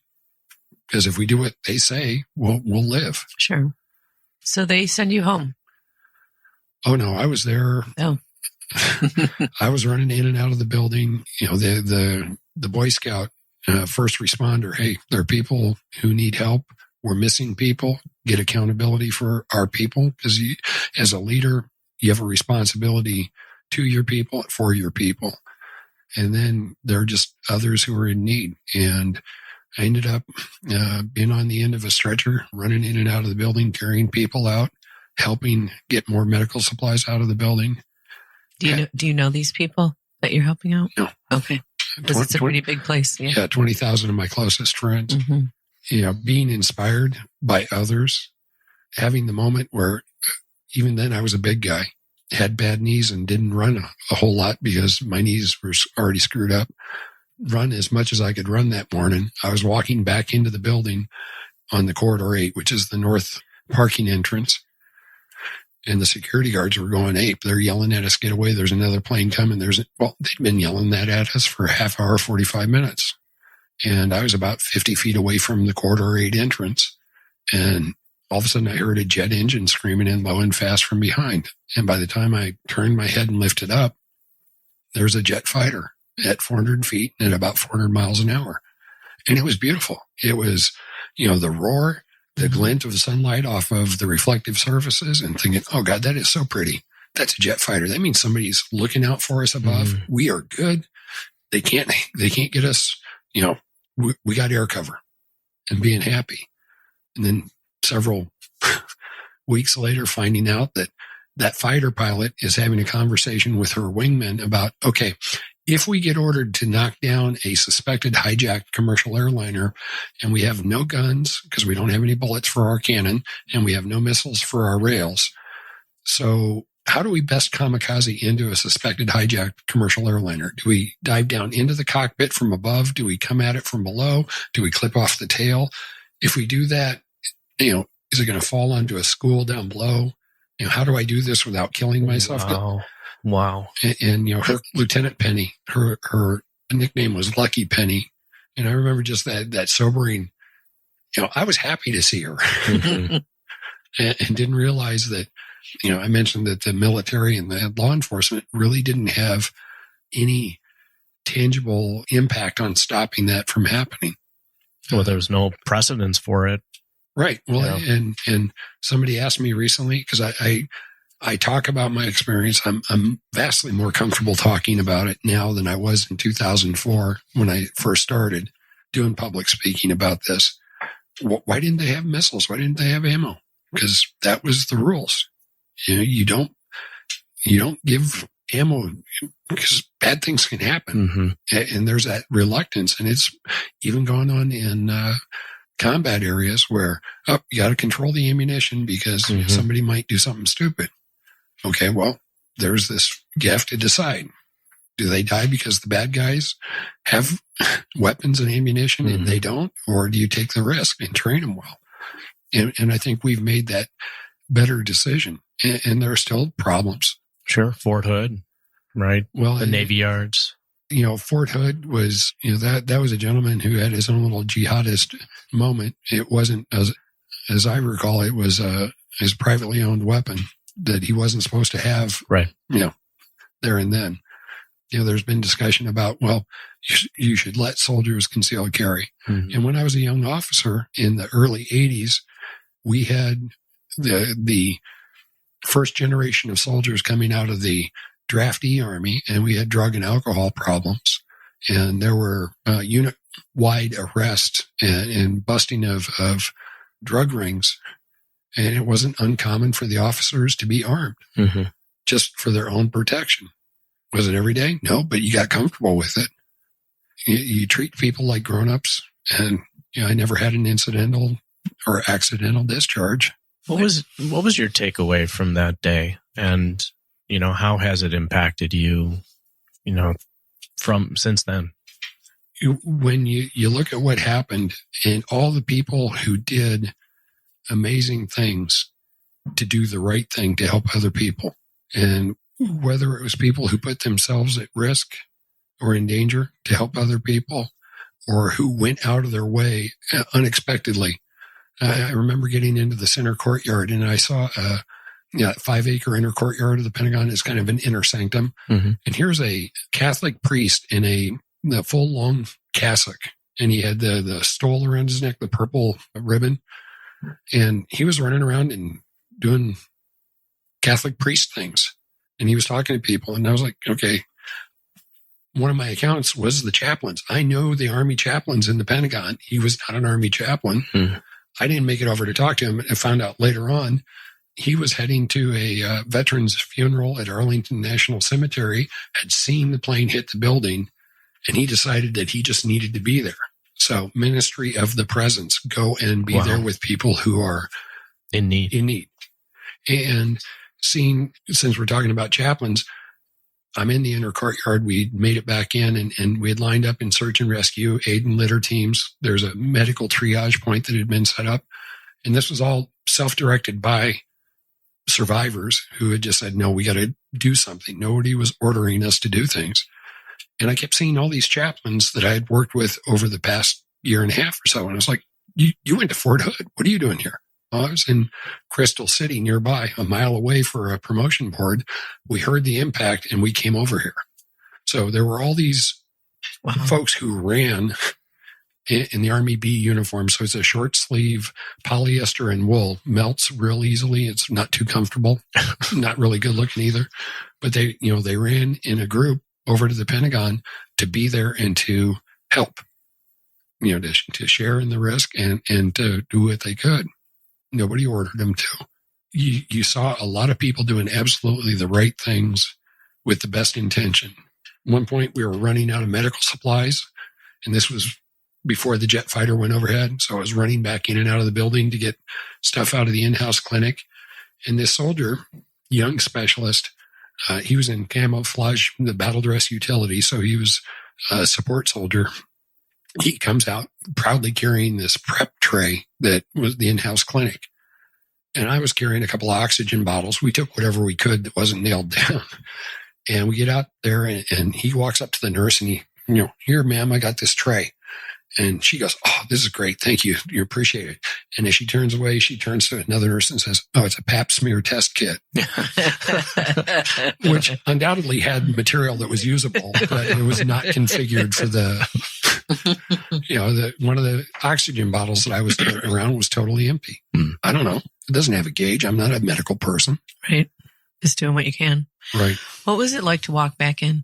because if we do what they say, we'll live. Sure. So they send you home. Oh, no, I was there. Oh. I was running in and out of the building. The Boy Scout first responder, hey, there are people who need help. We're missing people. Get accountability for our people, because as a leader, you have a responsibility to your people, for your people. And then there are just others who are in need. And I ended up being on the end of a stretcher, running in and out of the building, carrying people out, helping get more medical supplies out of the building. Do you know these people that you're helping out? No. Okay. Because it's a pretty big place. Yeah. 20,000 of my closest friends. Mm-hmm. Being inspired by others, having the moment where even then I was a big guy, had bad knees and didn't run a whole lot because my knees were already screwed up. Run as much as I could run that morning. I was walking back into the building on the Corridor 8, which is the north parking entrance. And the security guards were going ape. They're yelling at us, get away. There's another plane coming. They'd been yelling that at us for a half hour, 45 minutes. And I was about 50 feet away from the Corridor 8 entrance. And all of a sudden I heard a jet engine screaming in low and fast from behind. And by the time I turned my head and lifted up, there's a jet fighter at 400 feet and at about 400 miles an hour. And it was beautiful. It was, the roar, the glint of the sunlight off of the reflective surfaces, and thinking, oh God, that is so pretty. That's a jet fighter. That means somebody's looking out for us above. We are good. They can't get us, we got air cover, and being happy. And then several weeks later, finding out that fighter pilot is having a conversation with her wingman about, okay, if we get ordered to knock down a suspected hijacked commercial airliner and we have no guns because we don't have any bullets for our cannon and we have no missiles for our rails, so how do we best kamikaze into a suspected hijacked commercial airliner? Do we dive down into the cockpit from above? Do we come at it from below? Do we clip off the tail? If we do that, is it going to fall onto a school down below? How do I do this without killing myself? Wow. And her Lieutenant Penny, her nickname was Lucky Penny. And I remember just that sobering, I was happy to see her and didn't realize that, I mentioned that the military and the law enforcement really didn't have any tangible impact on stopping that from happening. Well, there was no precedence for it. Right. Well, and somebody asked me recently, because I I talk about my experience. I'm vastly more comfortable talking about it now than I was in 2004 when I first started doing public speaking about this. Why didn't they have missiles? Why didn't they have ammo? Because that was the rules. You don't give ammo because bad things can happen. Mm-hmm. And there's that reluctance. And it's even gone on in combat areas where, you got to control the ammunition because somebody might do something stupid. Okay, well, there's this, you have to decide. Do they die because the bad guys have weapons and ammunition and they don't? Or do you take the risk and train them well? And I think we've made that better decision. And there are still problems. Sure. Fort Hood, right? Well, the Navy Yards. Fort Hood was, that was a gentleman who had his own little jihadist moment. It wasn't, as I recall, it was his privately owned weapon that he wasn't supposed to have, right? There and then. There's been discussion about, well, you should let soldiers concealed carry. Mm-hmm. And when I was a young officer in the early 80s, we had the first generation of soldiers coming out of the draftee army, and we had drug and alcohol problems. And there were unit-wide arrests and busting of drug rings. And it wasn't uncommon for the officers to be armed just for their own protection. Was it every day? No, but you got comfortable with it. You treat people like grown-ups, and I never had an incidental or accidental discharge. What was your takeaway from that day? And, how has it impacted you, from since then? When you look at what happened and all the people who did amazing things to do the right thing to help other people, and whether it was people who put themselves at risk or in danger to help other people, or who went out of their way unexpectedly. I remember getting into the center courtyard, and I saw a 5-acre inner courtyard of the Pentagon is kind of an inner sanctum. Mm-hmm. And here's a Catholic priest in the full long cassock, and he had the stole around his neck, the purple ribbon, and he was running around and doing Catholic priest things. And he was talking to people, and I was like, okay, one of my accounts was the chaplains. I know the Army chaplains in the Pentagon. He was not an Army chaplain. Mm. I didn't make it over to talk to him. I found out later on he was heading to a veteran's funeral at Arlington National Cemetery, had seen the plane hit the building, and he decided that he just needed to be there. So ministry of the presence, go and be there with people who are in need. And seeing, since we're talking about chaplains, I'm in the inner courtyard. We made it back in, and we had lined up in search and rescue, aid and litter teams. There's a medical triage point that had been set up. And this was all self-directed by survivors who had just said, no, we got to do something. Nobody was ordering us to do things. And I kept seeing all these chaplains that I had worked with over the past year and a half or so. And I was like, you went to Fort Hood. What are you doing here? Well, I was in Crystal City nearby, a mile away for a promotion board. We heard the impact and we came over here. So there were all these folks who ran in the Army B uniform. So it's a short sleeve polyester and wool, melts real easily. It's not too comfortable, not really good looking either. But they ran in a group over to the Pentagon to be there and to help, to share in the risk and to do what they could. Nobody ordered them to. You saw a lot of people doing absolutely the right things with the best intention. At one point, we were running out of medical supplies, and this was before the jet fighter went overhead. So I was running back in and out of the building to get stuff out of the in-house clinic. And this soldier, young specialist, he was in camouflage, the battle dress utility, so he was a support soldier. He comes out proudly carrying this prep tray that was the in-house clinic. And I was carrying a couple of oxygen bottles. We took whatever we could that wasn't nailed down. And we get out there, and he walks up to the nurse, and he, here, ma'am, I got this tray. And she goes, oh, this is great. Thank you. You appreciate it. And as she turns away, she turns to another nurse and says, oh, it's a pap smear test kit, which undoubtedly had material that was usable, but it was not configured for one of the oxygen bottles that I was around was totally empty. I don't know. It doesn't have a gauge. I'm not a medical person. Right. Just doing what you can. Right. What was it like to walk back in?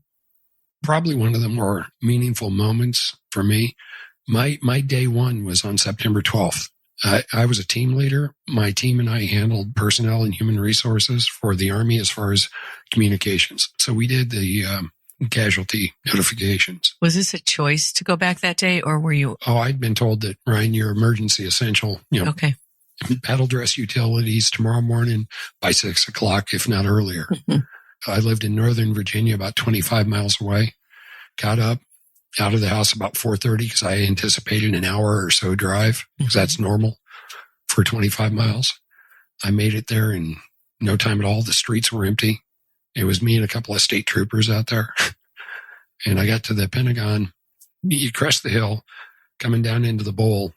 Probably one of the more meaningful moments for me. My day one was on September 12th. I was a team leader. My team and I handled personnel and human resources for the Army as far as communications. So we did the casualty notifications. Was this a choice to go back that day, or were you? Oh, I'd been told that, Ryan, you're emergency essential. Okay. Battle dress utilities tomorrow morning by 6 o'clock, if not earlier. I lived in Northern Virginia, about 25 miles away. Got up out of the house about 4:30 because I anticipated an hour or so drive, because that's normal for 25 miles. I made it there in no time at all. The streets were empty. It was me and a couple of state troopers out there. And I got to the Pentagon. You crest the hill, coming down into the bowl,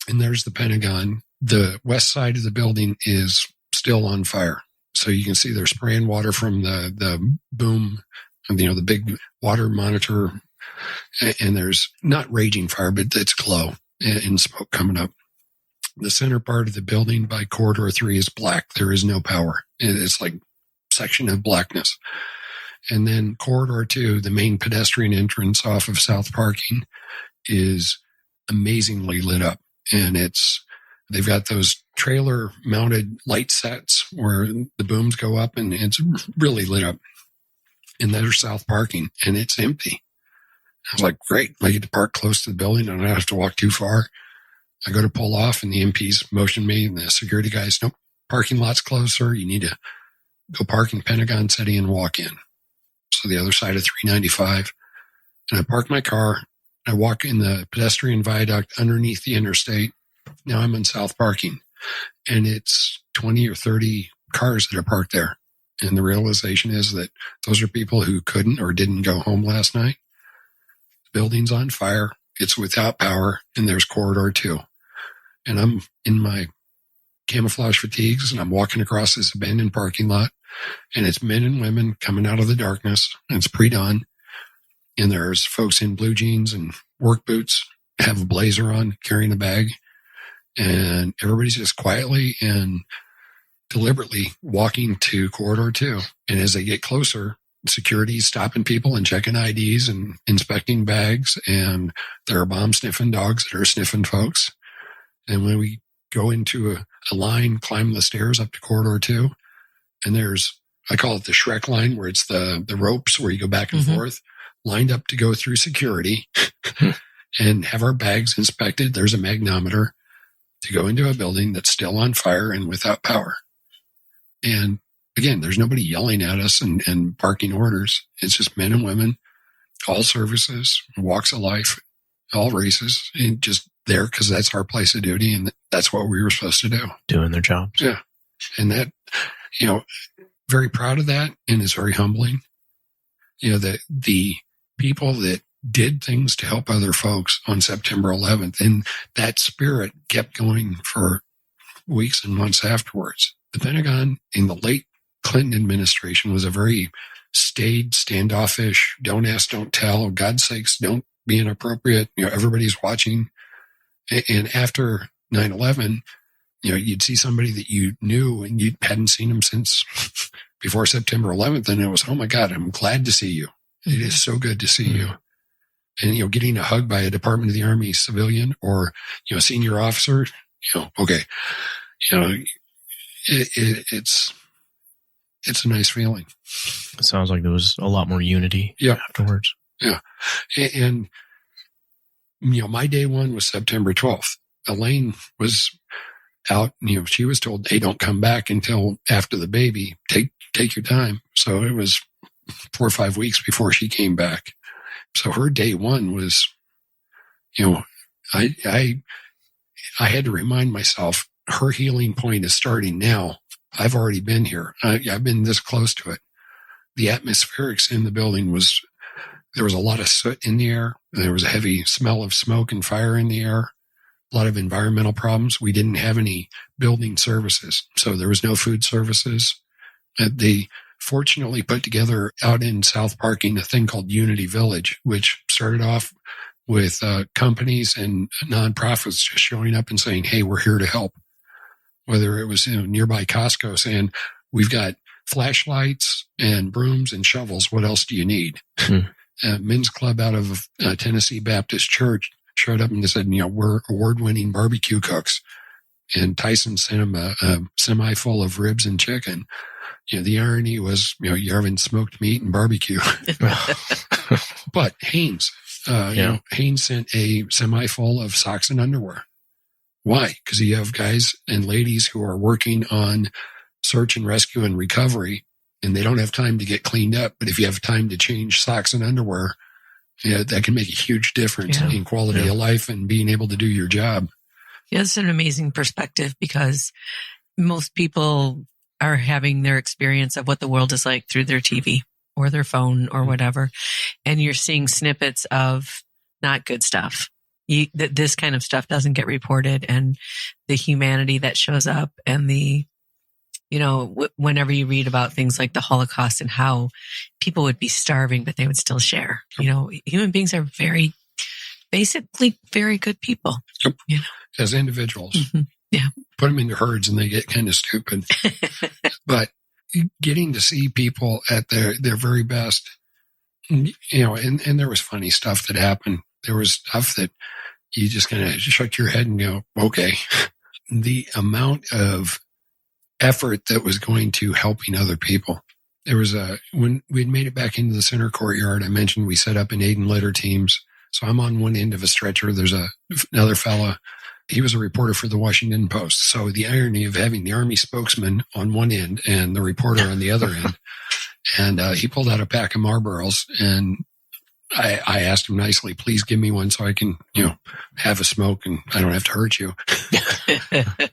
and there's the Pentagon. The west side of the building is still on fire. So you can see they're spraying water from the boom, the big water monitor. And there's not raging fire, but it's glow and smoke coming up. The center part of the building by corridor 3 is black. There is no power. It's like section of blackness. And then corridor 2, the main pedestrian entrance off of South Parking, is amazingly lit up. And they've got those trailer mounted light sets where the booms go up, and it's really lit up. And there's South Parking, and it's empty. I was like, great. I get to park close to the building. I don't have to walk too far. I go to pull off, and the MPs motion me, and the security guys, nope, parking lot's closed, sir. You need to go park in Pentagon City and walk in. So the other side of 395. And I park my car. I walk in the pedestrian viaduct underneath the interstate. Now I'm in South Parking, and it's 20 or 30 cars that are parked there. And the realization is that those are people who couldn't or didn't go home last night. The building's on fire. It's without power, and there's corridor 2. And I'm in my camouflage fatigues, and I'm walking across this abandoned parking lot, and it's men and women coming out of the darkness, and it's pre-dawn, and there's folks in blue jeans and work boots, have a blazer on, carrying a bag, and everybody's just quietly and deliberately walking to corridor 2. And as they get closer, security's stopping people and checking IDs and inspecting bags, and there are bomb-sniffing dogs that are sniffing folks. And when we go into a line, climb the stairs up to corridor 2, and there's, I call it the Shrek line, where it's the ropes where you go back and forth, lined up to go through security and have our bags inspected. There's a magnometer to go into a building that's still on fire and without power. And again, there's nobody yelling at us and barking orders. It's just men and women, all services, walks of life, all races, and just there because that's our place of duty, and that's what we were supposed to do. Doing their jobs. Yeah. And that, very proud of that, and it's very humbling. The people that did things to help other folks on September 11th, and that spirit kept going for weeks and months afterwards. The Pentagon in the late Clinton administration was a very staid, standoffish, don't ask, don't tell, God's sakes, don't be inappropriate. Everybody's watching. And after 9/11, you'd see somebody that you knew and you hadn't seen them since before September 11th. And it was, oh my God, I'm glad to see you. It is so good to see you. And, getting a hug by a Department of the Army civilian or, senior officer, okay. It's a nice feeling. It sounds like there was a lot more unity afterwards. Yeah. And, my day one was September 12th. Elaine was out, she was told, hey, don't come back until after the baby. Take your time. So it was 4 or 5 weeks before she came back. So her day one was, I had to remind myself, her healing point is starting now. I've already been here. I've been this close to it. The atmospherics in the building there was a lot of soot in the air. There was a heavy smell of smoke and fire in the air. A lot of environmental problems. We didn't have any building services, so there was no food services. They fortunately put together out in South Parking a thing called Unity Village, which started off with companies and nonprofits just showing up and saying, hey, we're here to help. Whether it was nearby Costco saying, we've got flashlights and brooms and shovels. What else do you need? A men's club out of Tennessee Baptist Church showed up and they said, we're award-winning barbecue cooks. And Tyson sent him a semi full of ribs and chicken. The irony was, you're having smoked meat and barbecue. But Hanes, Hanes sent a semi full of socks and underwear. Why? Because you have guys and ladies who are working on search and rescue and recovery, and they don't have time to get cleaned up. But if you have time to change socks and underwear, that can make a huge difference in quality of life and being able to do your job. Yeah, it's an amazing perspective because most people are having their experience of what the world is like through their TV or their phone or whatever. And you're seeing snippets of not good stuff. This kind of stuff doesn't get reported, and the humanity that shows up and whenever you read about things like the Holocaust and how people would be starving, but they would still share. Human beings are basically very good people. Yep. As individuals. Mm-hmm. Yeah. Put them into herds and they get kind of stupid. But getting to see people at their very best, and there was funny stuff that happened. There was stuff that you just kind of shook your head and go, okay. The amount of effort that was going to helping other people. There was when we'd made it back into the center courtyard, I mentioned we set up in aid and litter teams. So I'm on one end of a stretcher. There's another fella. He was a reporter for the Washington Post. So the irony of having the Army spokesman on one end and the reporter on the other end. And he pulled out a pack of Marlboros, and I asked him nicely, please give me one so I can, have a smoke and I don't have to hurt you.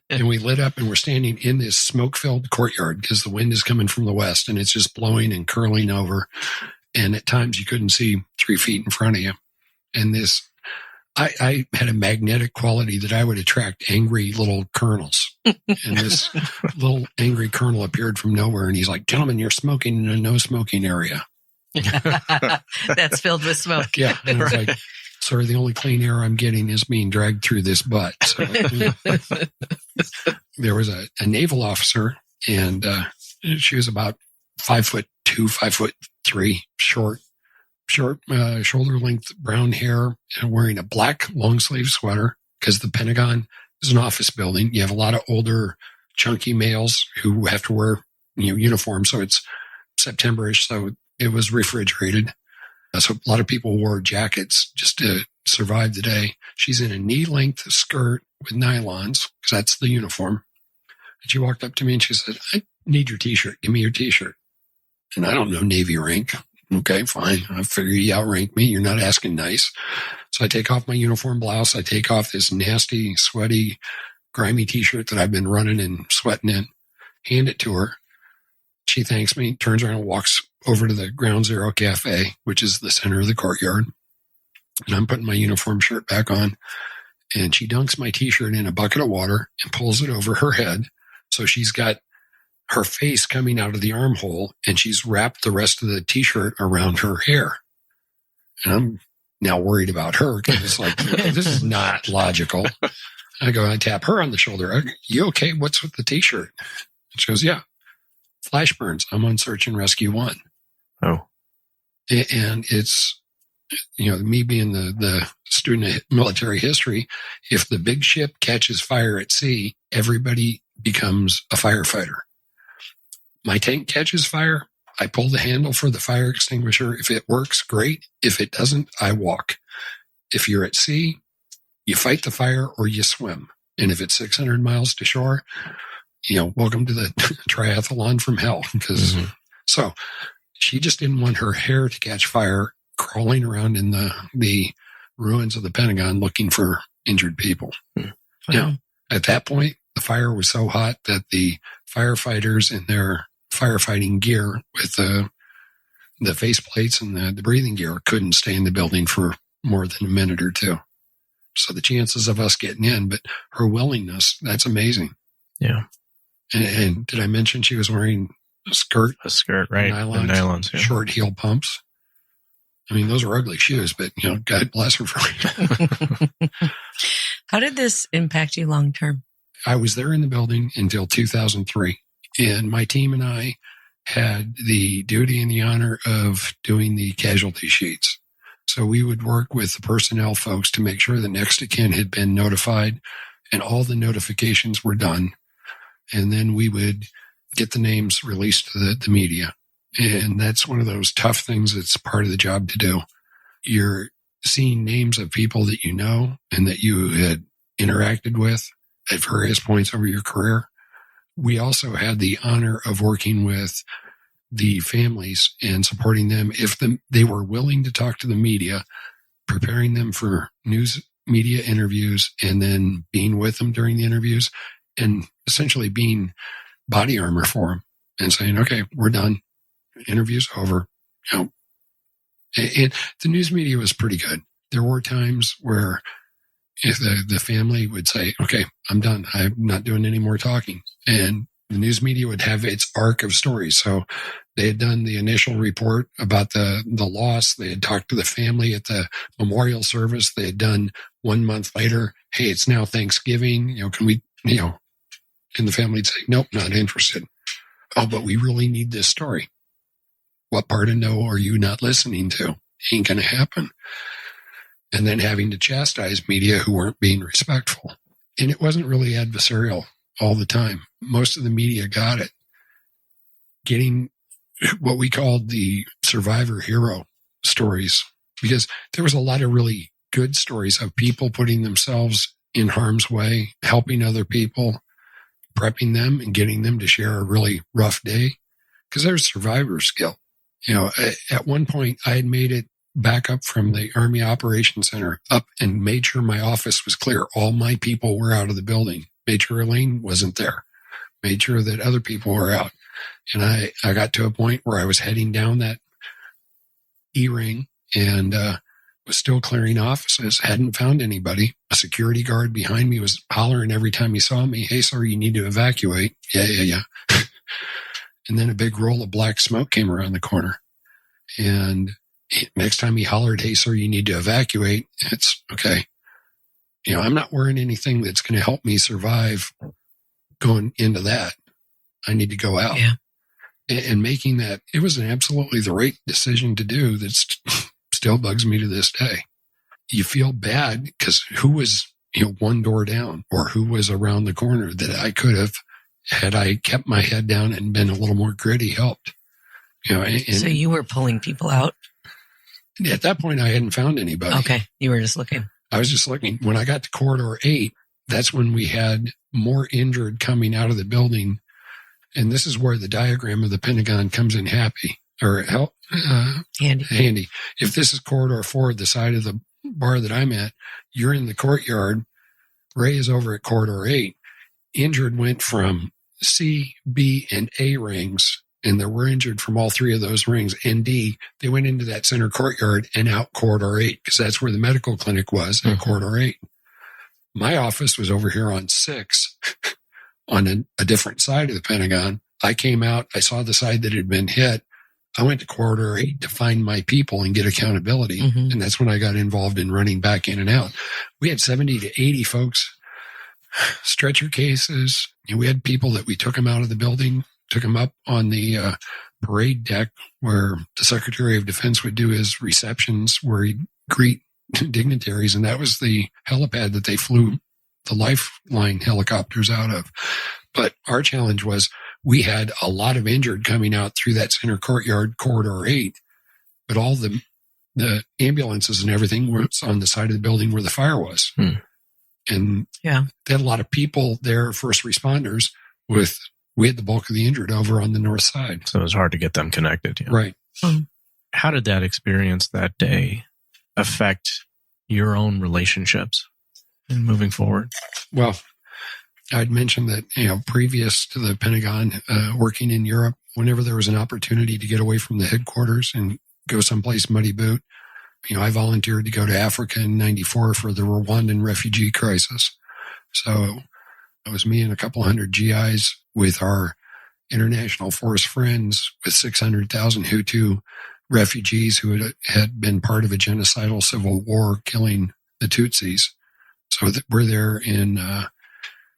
And we lit up and we're standing in this smoke-filled courtyard because the wind is coming from the west and it's just blowing and curling over. And at times you couldn't see 3 feet in front of you. And I had a magnetic quality that I would attract angry little colonels. And this little angry colonel appeared from nowhere and he's like, gentlemen, you're smoking in a no smoking area. That's filled with smoke. Yeah. And I was like, sir, the only clean air I'm getting is being dragged through this butt. So, there was a naval officer, and she was about 5'2", 5'3", short, shoulder length brown hair, and wearing a black long sleeve sweater because the Pentagon is an office building. You have a lot of older, chunky males who have to wear uniforms. So it's September-ish, so it was refrigerated. So a lot of people wore jackets just to survive the day. She's in a knee-length skirt with nylons, because that's the uniform. And she walked up to me and she said, I need your T-shirt. Give me your T-shirt. And I don't know Navy rank. Okay, fine. I figure you outrank me. You're not asking nice. So I take off my uniform blouse. I take off this nasty, sweaty, grimy T-shirt that I've been running and sweating in, hand it to her. She thanks me, turns around and walks over to the Ground Zero Cafe, which is the center of the courtyard. And I'm putting my uniform shirt back on. And she dunks my T-shirt in a bucket of water and pulls it over her head. So she's got her face coming out of the armhole, and she's wrapped the rest of the T-shirt around her hair. And I'm now worried about her because it's like, this is not logical. I tap her on the shoulder. You okay? What's with the T-shirt? And she goes, yeah. Flash burns. I'm on search and rescue 1. Oh. And it's, me being the student of military history, if the big ship catches fire at sea, everybody becomes a firefighter. My tank catches fire, I pull the handle for the fire extinguisher. If it works, great. If it doesn't, I walk. If you're at sea, you fight the fire or you swim. And if it's 600 miles to shore, welcome to the triathlon from hell. So she just didn't want her hair to catch fire crawling around in the ruins of the Pentagon looking for injured people. Wow. At that point, the fire was so hot that the firefighters in their firefighting gear with the face plates and the breathing gear couldn't stay in the building for more than a minute or two. So the chances of us getting in, but her willingness, that's amazing. Yeah. And did I mention she was wearing a skirt? A skirt, right. Nylons, yeah. Short heel pumps. I mean, those are ugly shoes, but, God bless her for it. How did this impact you long term? I was there in the building until 2003. And my team and I had the duty and the honor of doing the casualty sheets. So we would work with the personnel folks to make sure the next of kin had been notified and all the notifications were done. And then we would get the names released to the media. And that's one of those tough things that's part of the job to do. You're seeing names of people that you know and that you had interacted with at various points over your career. We also had the honor of working with the families and supporting them if they were willing to talk to the media, preparing them for news media interviews, and then being with them during the interviews and essentially being body armor for them and saying, okay, we're done. Interview's over. And the news media was pretty good. There were times where if the family would say, okay, I'm done. I'm not doing any more talking. And the news media would have its arc of stories. So they had done the initial report about the loss. They had talked to the family at the memorial service. They had done 1 month later, hey, it's now Thanksgiving. Can we, and the family would say, nope, not interested. Oh, but we really need this story. What part of no are you not listening to? Ain't going to happen. And then having to chastise media who weren't being respectful. And it wasn't really adversarial all the time. Most of the media got it. Getting what we called the survivor hero stories, because there was a lot of really good stories of people putting themselves in harm's way, helping other people, prepping them and getting them to share a really rough day, because there's survivor's guilt. At one point I had made it back up from the Army Operations Center up and made sure my office was clear. All my people were out of the building. Made sure Elaine wasn't there. Made sure that other people were out. And I got to a point where I was heading down that E-ring and was still clearing offices. Hadn't found anybody. A security guard behind me was hollering every time he saw me, hey, sir, you need to evacuate. Yeah. And then a big roll of black smoke came around the corner. And next time he hollered, hey, sir, you need to evacuate. It's okay. I'm not wearing anything that's going to help me survive going into that. I need to go out. Yeah. And making that, it was absolutely the right decision to do. That still bugs me to this day. You feel bad because who was, one door down, or who was around the corner that I could have, had I kept my head down and been a little more gritty, helped. So you were pulling people out? At that point, I hadn't found anybody. Okay. You were just looking. I was just looking. When I got to Corridor 8, that's when we had more injured coming out of the building. And this is where the diagram of the Pentagon comes in handy. If this is Corridor 4, the side of the bar that I'm at, you're in the courtyard. Ray is over at Corridor 8. Injured went from C, B, and A rings, and there were injured from all three of those rings, and D. They went into that center courtyard and out Corridor 8, because that's where the medical clinic was, in Corridor 8. My office was over here on 6, on a different side of the Pentagon. I came out, I saw the side that had been hit. I went to Corridor 8 to find my people and get accountability, and that's when I got involved in running back in and out. We had 70 to 80 folks, stretcher cases. We had people that we took them out of the building, took them up on the parade deck where the Secretary of Defense would do his receptions, where he'd greet dignitaries. And that was the helipad that they flew the Lifeline helicopters out of. But our challenge was we had a lot of injured coming out through that center courtyard, Corridor 8, but all the ambulances and everything was on the side of the building where the fire was. And they had a lot of people there, first responders, we had the bulk of the injured over on the north side. So it was hard to get them connected. Yeah. Right. How did that experience that day affect your own relationships and moving forward? Well, I'd mentioned that, previous to the Pentagon, working in Europe, whenever there was an opportunity to get away from the headquarters and go someplace muddy boot, I volunteered to go to Africa in 94 for the Rwandan refugee crisis. So it was me and a couple hundred GIs with our international force friends with 600,000 Hutu refugees who had been part of a genocidal civil war killing the Tutsis. So we're there in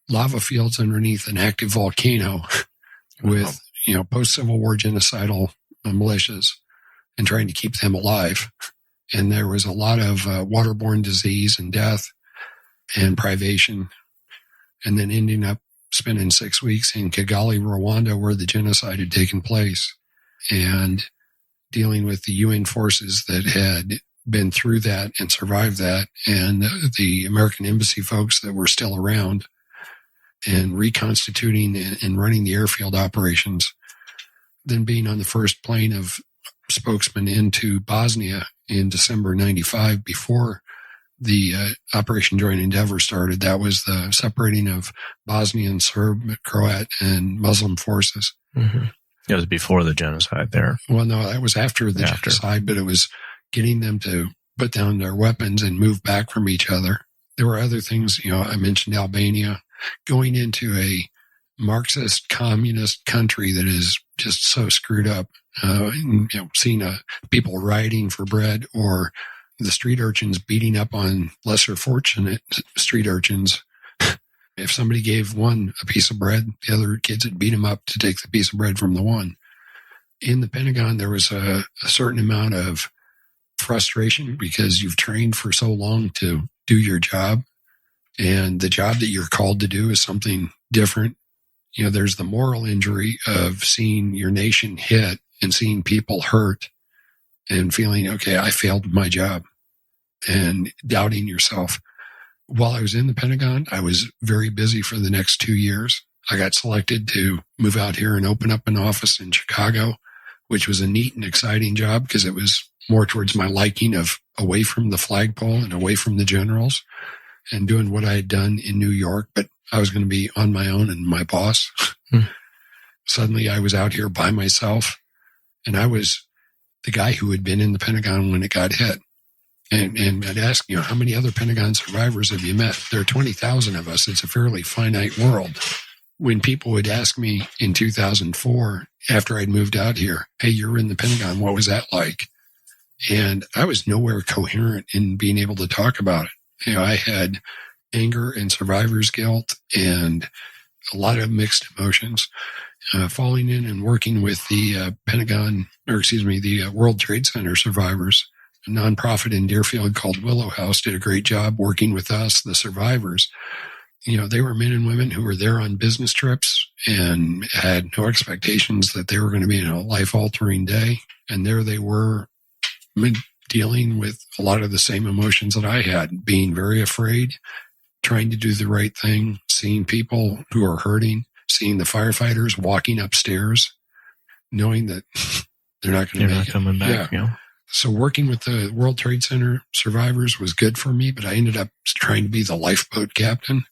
lava fields underneath an active volcano with post-Civil War genocidal militias and trying to keep them alive. And there was a lot of waterborne disease and death and privation. And then ending up spending 6 weeks in Kigali, Rwanda, where the genocide had taken place, and dealing with the UN forces that had been through that and survived that, and the American embassy folks that were still around, and reconstituting and running the airfield operations. Then being on the first plane of spokesman into Bosnia in December 95 before the Operation Joint Endeavor started. That was the separating of Bosnian, Serb, Croat, and Muslim forces. Mm-hmm. It was before the genocide there. Well, no, that was after the genocide, but it was getting them to put down their weapons and move back from each other. There were other things, I mentioned Albania, going into a Marxist communist country that is just so screwed up. Seeing people rioting for bread, or the street urchins beating up on lesser fortunate street urchins. If somebody gave one a piece of bread, the other kids would beat them up to take the piece of bread from the one. In the Pentagon, there was a certain amount of frustration because you've trained for so long to do your job, and the job that you're called to do is something different. There's the moral injury of seeing your nation hit and seeing people hurt and feeling, okay, I failed my job, and doubting yourself. While I was in the Pentagon, I was very busy for the next 2 years. I got selected to move out here and open up an office in Chicago, which was a neat and exciting job because it was more towards my liking of away from the flagpole and away from the generals and doing what I had done in New York. But I was going to be on my own and my boss. Suddenly I was out here by myself, and I was the guy who had been in the Pentagon when it got hit. And I'd ask, how many other Pentagon survivors have you met? There are 20,000 of us. It's a fairly finite world. When people would ask me in 2004, after I'd moved out here, hey, you're in the Pentagon, what was that like? And I was nowhere coherent in being able to talk about it. I had anger and survivor's guilt and a lot of mixed emotions. Falling in and working with the the World Trade Center survivors, a nonprofit in Deerfield called Willow House did a great job working with us, the survivors. They were men and women who were there on business trips and had no expectations that they were going to be in a life-altering day. And there they were, dealing with a lot of the same emotions that I had, being very afraid, trying to do the right thing, seeing people who are hurting, seeing the firefighters walking upstairs, knowing that they're not going to make it. Coming back. Yeah. So working with the World Trade Center survivors was good for me, but I ended up trying to be the lifeboat captain.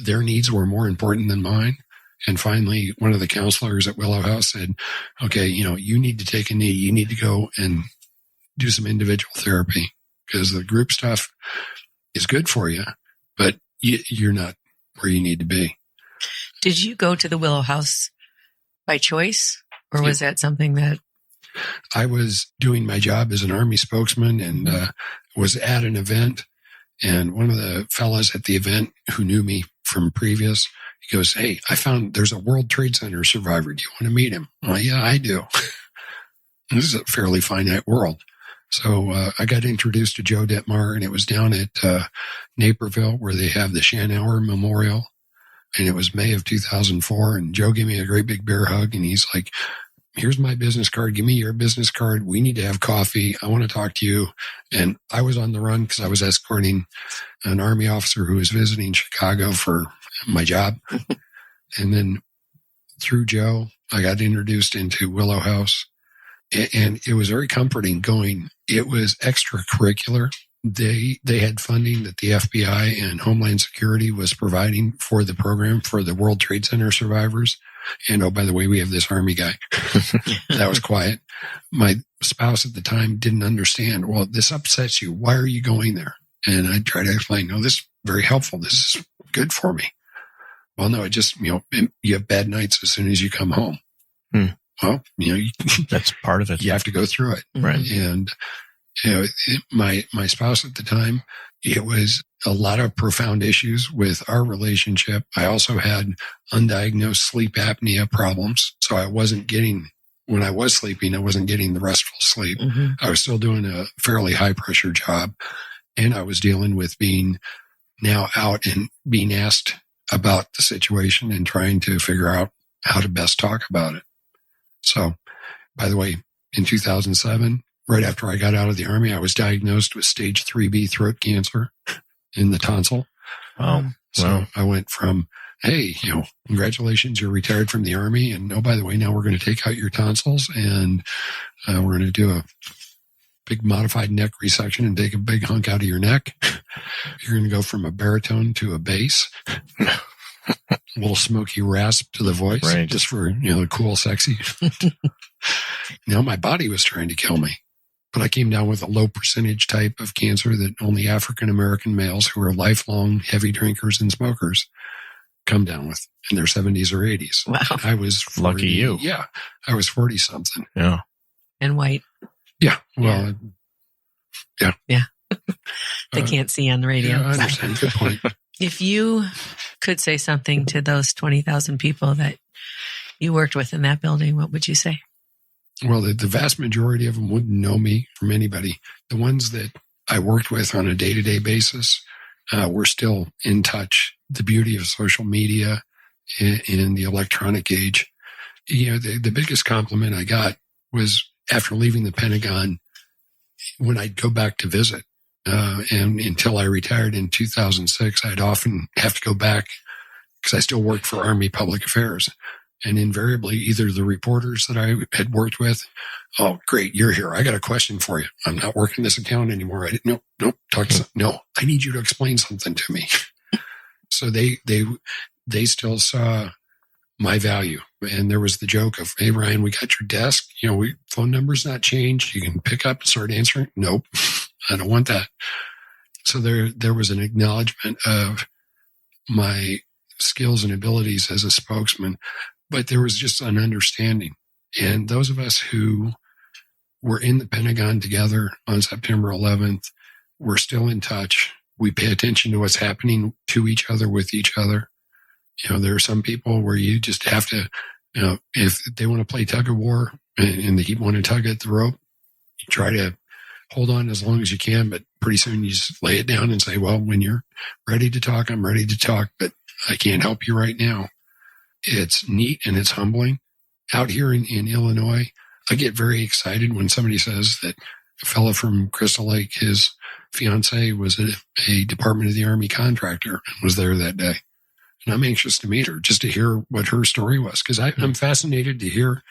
Their needs were more important than mine. And finally, one of the counselors at Willow House said, okay, you need to take a knee. You need to go and do some individual therapy because the group stuff is good for you, but you're not where you need to be. Did you go to the Willow House by choice, or was that something that... I was doing my job as an Army spokesman and was at an event, and one of the fellas at the event who knew me from previous, he goes, hey, I found there's a World Trade Center survivor. Do you want to meet him? Well, yeah, I do. This is a fairly finite world. So I got introduced to Joe Detmar, and it was down at Naperville where they have the Schanauer Memorial, and it was May of 2004, and Joe gave me a great big bear hug, and he's like, here's my business card. Give me your business card. We need to have coffee. I want to talk to you. And I was on the run because I was escorting an Army officer who was visiting Chicago for my job. And then through Joe, I got introduced into Willow House. And it was very comforting going. It was extracurricular. They had funding that the FBI and Homeland Security was providing for the program for the World Trade Center survivors. And, oh, by the way, we have this Army guy. That was quiet. My spouse at the time didn't understand. Well, this upsets you. Why are you going there? And I tried to explain, no, this is very helpful. This is good for me. Well, no, it just, you have bad nights as soon as you come home. Well, that's part of it. You have to go through it. Right. And, my spouse at the time, it was a lot of profound issues with our relationship. I also had undiagnosed sleep apnea problems. So when I was sleeping, I wasn't getting the restful sleep. Mm-hmm. I was still doing a fairly high pressure job. And I was dealing with being now out and being asked about the situation and trying to figure out how to best talk about it. So, by the way, in 2007, right after I got out of the Army, I was diagnosed with stage 3B throat cancer in the tonsil. Wow. So I went from, hey, congratulations, you're retired from the Army. And oh, by the way, now we're going to take out your tonsils and we're going to do a big modified neck resection and take a big hunk out of your neck. You're going to go from a baritone to a bass. A little smoky rasp to the voice, right, just for, the cool, sexy. Now my body was trying to kill me, but I came down with a low percentage type of cancer that only African-American males who are lifelong heavy drinkers and smokers come down with in their 70s or 80s. Wow. And I was 40, lucky you. Yeah. I was 40 something. Yeah. And white. Yeah. Well, yeah. They can't see on the radio. Yeah, I understand. Good point. If you could say something to those 20,000 people that you worked with in that building, what would you say? Well, the vast majority of them wouldn't know me from anybody. The ones that I worked with on a day-to-day basis, we're still in touch. The beauty of social media in the electronic age. The biggest compliment I got was after leaving the Pentagon when I'd go back to visit. And until I retired in 2006, I'd often have to go back because I still worked for Army Public Affairs. And invariably, either the reporters that I had worked with, oh, great, you're here. I got a question for you. I'm not working this account anymore. Nope, no, I need you to explain something to me. So they still saw my value. And there was the joke of, hey, Ryan, we got your desk. Phone number's not changed. You can pick up and start answering. Nope, I don't want that. So there was an acknowledgement of my skills and abilities as a spokesman, but there was just an understanding. And those of us who were in the Pentagon together on September 11th, we're still in touch. We pay attention to what's happening to each other, with each other. There are some people where you just have to, if they want to play tug of war and they keep wanting to tug at the rope, you try to hold on as long as you can, but pretty soon you just lay it down and say, well, when you're ready to talk, I'm ready to talk, but I can't help you right now. It's neat and it's humbling. Out here in Illinois, I get very excited when somebody says that a fellow from Crystal Lake, his fiance was a Department of the Army contractor and was there that day. And I'm anxious to meet her just to hear what her story was, because I'm fascinated to hear.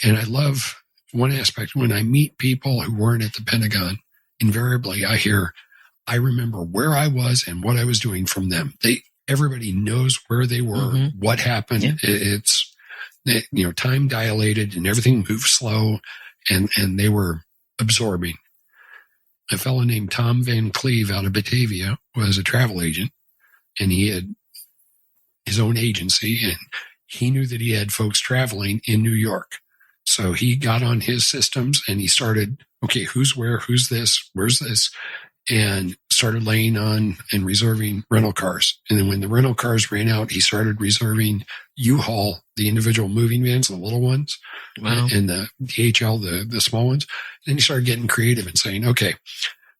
And I love one aspect when I meet people who weren't at the Pentagon, invariably I remember where I was and what I was doing from them. Everybody knows where they were, what happened. Yeah. It's, time dilated and everything moved slow, and they were absorbing. A fellow named Tom Van Cleve out of Batavia was a travel agent, and he had his own agency, and he knew that he had folks traveling in New York. So he got on his systems and he started, okay, who's where, who's this, where's this? And started laying on and reserving rental cars. And then when the rental cars ran out, he started reserving U-Haul, the individual moving vans, the little ones, wow, and the DHL, the small ones. Then he started getting creative and saying, okay,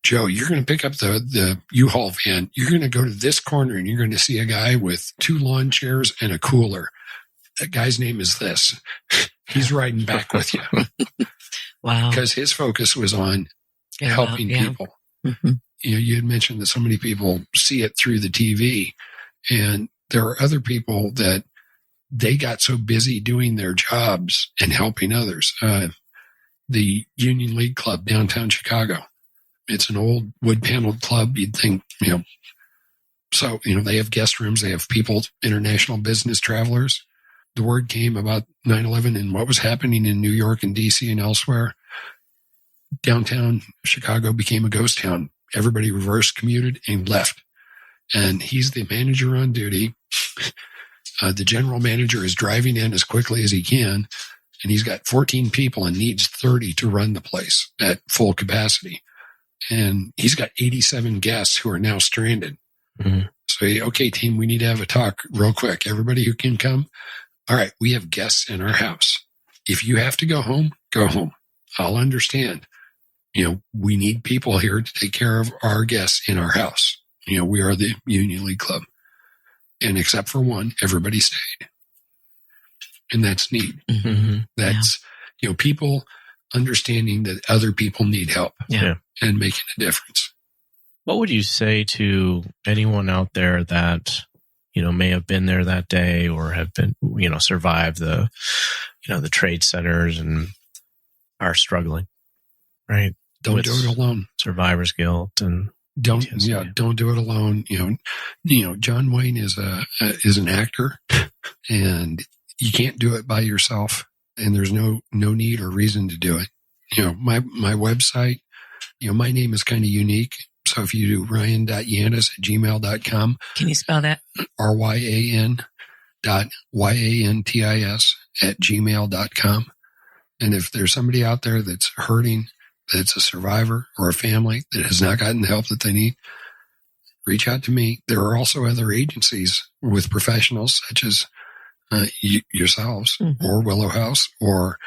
Joe, you're going to pick up the U-Haul van. You're going to go to this corner and you're going to see a guy with 2 lawn chairs and a cooler. That guy's name is this. He's riding back with you. Wow. Because his focus was on helping people. Mm-hmm. You had mentioned that so many people see it through the TV, and there are other people that they got so busy doing their jobs and helping others. The Union League Club downtown Chicago. It's an old wood-paneled club. You'd think, so, they have guest rooms. They have people, international business travelers. The word came about 9/11 and what was happening in New York and D.C. and elsewhere. Downtown Chicago became a ghost town. Everybody reverse commuted and left. And he's the manager on duty. The general manager is driving in as quickly as he can. And he's got 14 people and needs 30 to run the place at full capacity. and he's got 87 guests who are now stranded. Mm-hmm. So, okay, team, we need to have a talk real quick. Everybody who can come. All right, we have guests in our house. If you have to go home, go home. I'll understand. We need people here to take care of our guests in our house. We are the Union League Club. And except for one, everybody stayed. And that's neat. Mm-hmm. That's, people understanding that other people need help and making a difference. What would you say to anyone out there that, may have been there that day or have been, survived the trade centers and are struggling, right? Don't do it alone. Survivor's guilt and don't do it alone. John Wayne is an actor, and you can't do it by yourself, and there's no need or reason to do it. My website, my name is kind of unique. So if you do ryan.yantis@gmail.com. Can you spell that? ryan.yantis@gmail.com. And if there's somebody out there that's hurting, that's a survivor or a family that has not gotten the help that they need, reach out to me. There are also other agencies with professionals such as yourselves or Willow House or,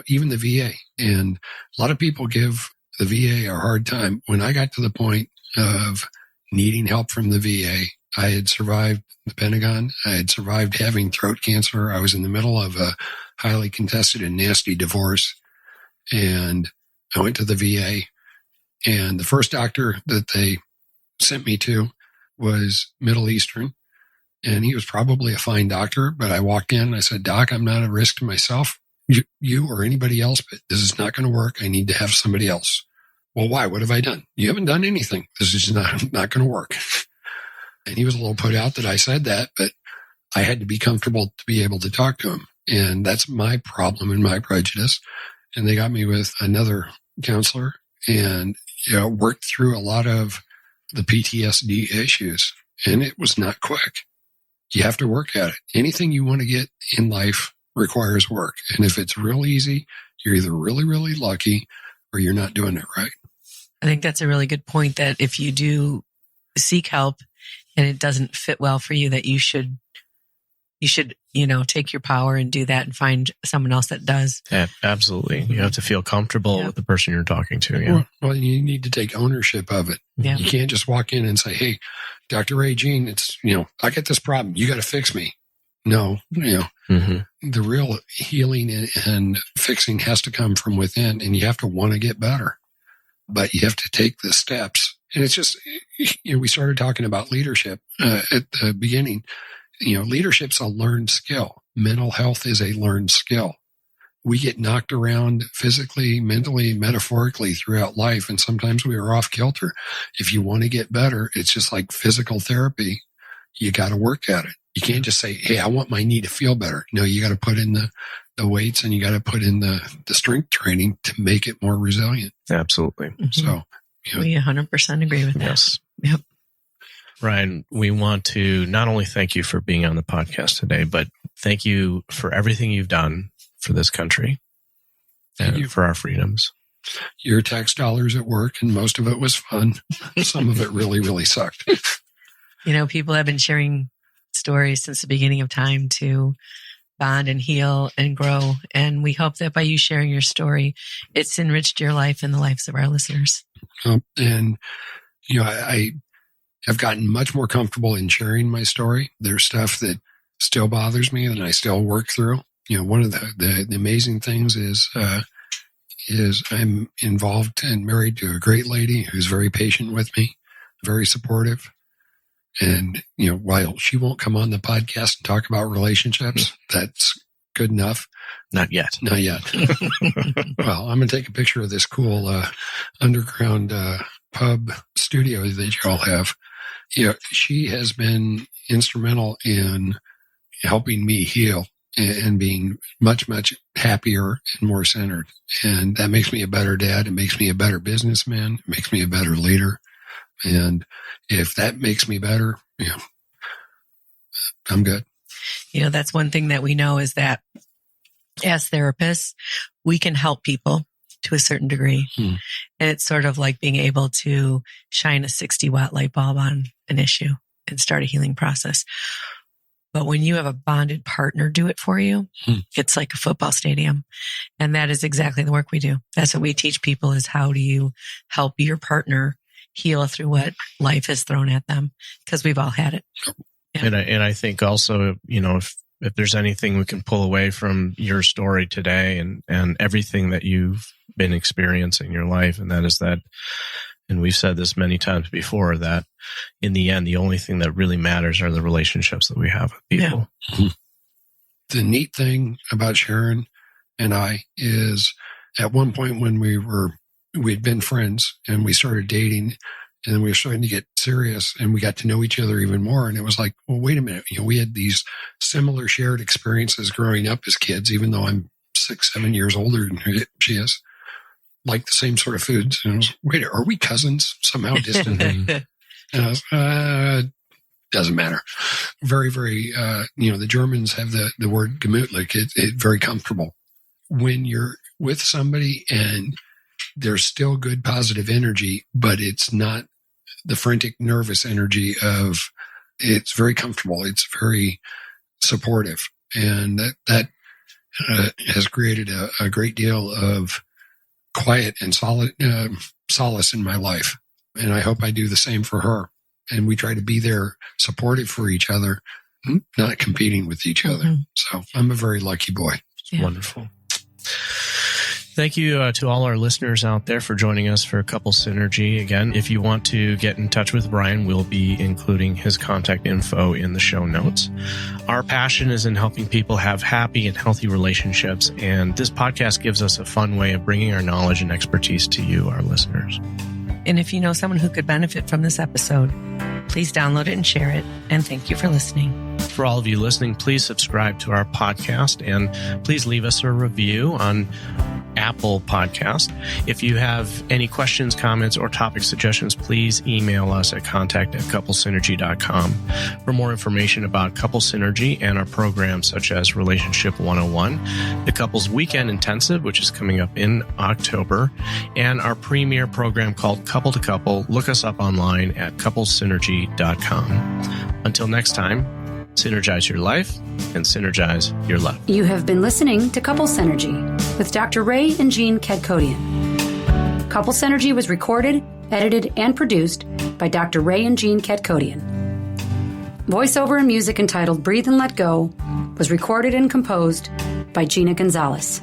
even the VA. And a lot of people give the VA a hard time. When I got to the point of needing help from the VA, I had survived the Pentagon. I had survived having throat cancer. I was in the middle of a highly contested and nasty divorce. And I went to the VA, and the first doctor that they sent me to was Middle Eastern. And he was probably a fine doctor, but I walked in and I said, Doc, I'm not at risk to myself, you or anybody else, but this is not going to work. I need to have somebody else. Well, why? What have I done? You haven't done anything. This is not going to work. And he was a little put out that I said that, but I had to be comfortable to be able to talk to him. And that's my problem and my prejudice. And they got me with another counselor and worked through a lot of the PTSD issues. And it was not quick. You have to work at it. Anything you want to get in life requires work. And if it's real easy, you're either really, really lucky or you're not doing it right. I think that's a really good point, that if you do seek help and it doesn't fit well for you, that you should, take your power and do that and find someone else that does. Yeah, absolutely. You have to feel comfortable with the person you're talking to. Yeah. Well, you need to take ownership of it. Yeah. You can't just walk in and say, hey, Dr. Ray Jean, it's, I got this problem. You got to fix me. No, the real healing and fixing has to come from within, and you have to want to get better, but you have to take the steps. And it's just, we started talking about leadership at the beginning. Leadership's a learned skill. Mental health is a learned skill. We get knocked around physically, mentally, metaphorically throughout life, and sometimes we are off kilter. If you want to get better, it's just like physical therapy. You got to work at it. You can't just say, hey, I want my knee to feel better. No, you got to put in the weights and you got to put in the strength training to make it more resilient. Absolutely. So, we 100% agree with that. Yes. Yep. Ryan, we want to not only thank you for being on the podcast today, but thank you for everything you've done for this country and for our freedoms. Your tax dollars at work, and most of it was fun. Some of it really, really sucked. People have been sharing stories since the beginning of time to bond and heal and grow. And we hope that by you sharing your story, it's enriched your life and the lives of our listeners. And, I have gotten much more comfortable in sharing my story. There's stuff that still bothers me and I still work through. One of the amazing things is I'm involved and married to a great lady who's very patient with me, very supportive. And, while she won't come on the podcast and talk about relationships, that's good enough. Not yet. Not yet. Well, I'm going to take a picture of this cool underground pub studio that you all have. She has been instrumental in helping me heal and being much, much happier and more centered. And that makes me a better dad. It makes me a better businessman. It makes me a better leader. And if that makes me better, I'm good. That's one thing that we know is that as therapists, we can help people to a certain degree. And it's sort of like being able to shine a 60-watt light bulb on an issue and start a healing process. But when you have a bonded partner do it for you, it's like a football stadium. And that is exactly the work we do. That's what we teach people, is how do you help your partner heal through what life has thrown at them, because we've all had it. Yeah. And I think also, if there's anything we can pull away from your story today and everything that you've been experiencing in your life, and that is that, and we've said this many times before, that in the end, the only thing that really matters are the relationships that we have with people. Yeah. The neat thing about Sharon and I is, at one point when we'd been friends and we started dating, and then we were starting to get serious and we got to know each other even more. And it was like, well, wait a minute. We had these similar shared experiences growing up as kids, even though I'm 6-7 years older than she is. Like the same sort of foods. And I was, wait, are we cousins somehow distant? And I was, doesn't matter. Very, very, the Germans have the word gemütlich. It's very comfortable. When you're with somebody and there's still good positive energy, but it's not the frantic, nervous energy of, it's very comfortable. It's very supportive. And that has created a great deal of quiet and solace in my life. And I hope I do the same for her. And we try to be there, supportive for each other, not competing with each other. So I'm a very lucky boy. Yeah. Wonderful. Thank you to all our listeners out there for joining us for Couple Synergy. Again, if you want to get in touch with Brian, we'll be including his contact info in the show notes. Our passion is in helping people have happy and healthy relationships, and this podcast gives us a fun way of bringing our knowledge and expertise to you, our listeners. And if you know someone who could benefit from this episode, please download it and share it. And thank you for listening. For all of you listening, please subscribe to our podcast and please leave us a review on Apple Podcast. If you have any questions, comments, or topic suggestions, please email us at contact@couplesynergy.com. For more information about Couple Synergy and our programs such as Relationship 101, the Couples Weekend Intensive, which is coming up in October, and our premier program called Couple to Couple, look us up online at couplesynergy.com. Until next time, synergize your life and synergize your love. You have been listening to Couple Synergy with Dr. Ray and Jean Kedkodian. Couple Synergy was recorded, edited, and produced by Dr. Ray and Jean Kedkodian. Voiceover and music entitled Breathe and Let Go was recorded and composed by Gina Gonzalez.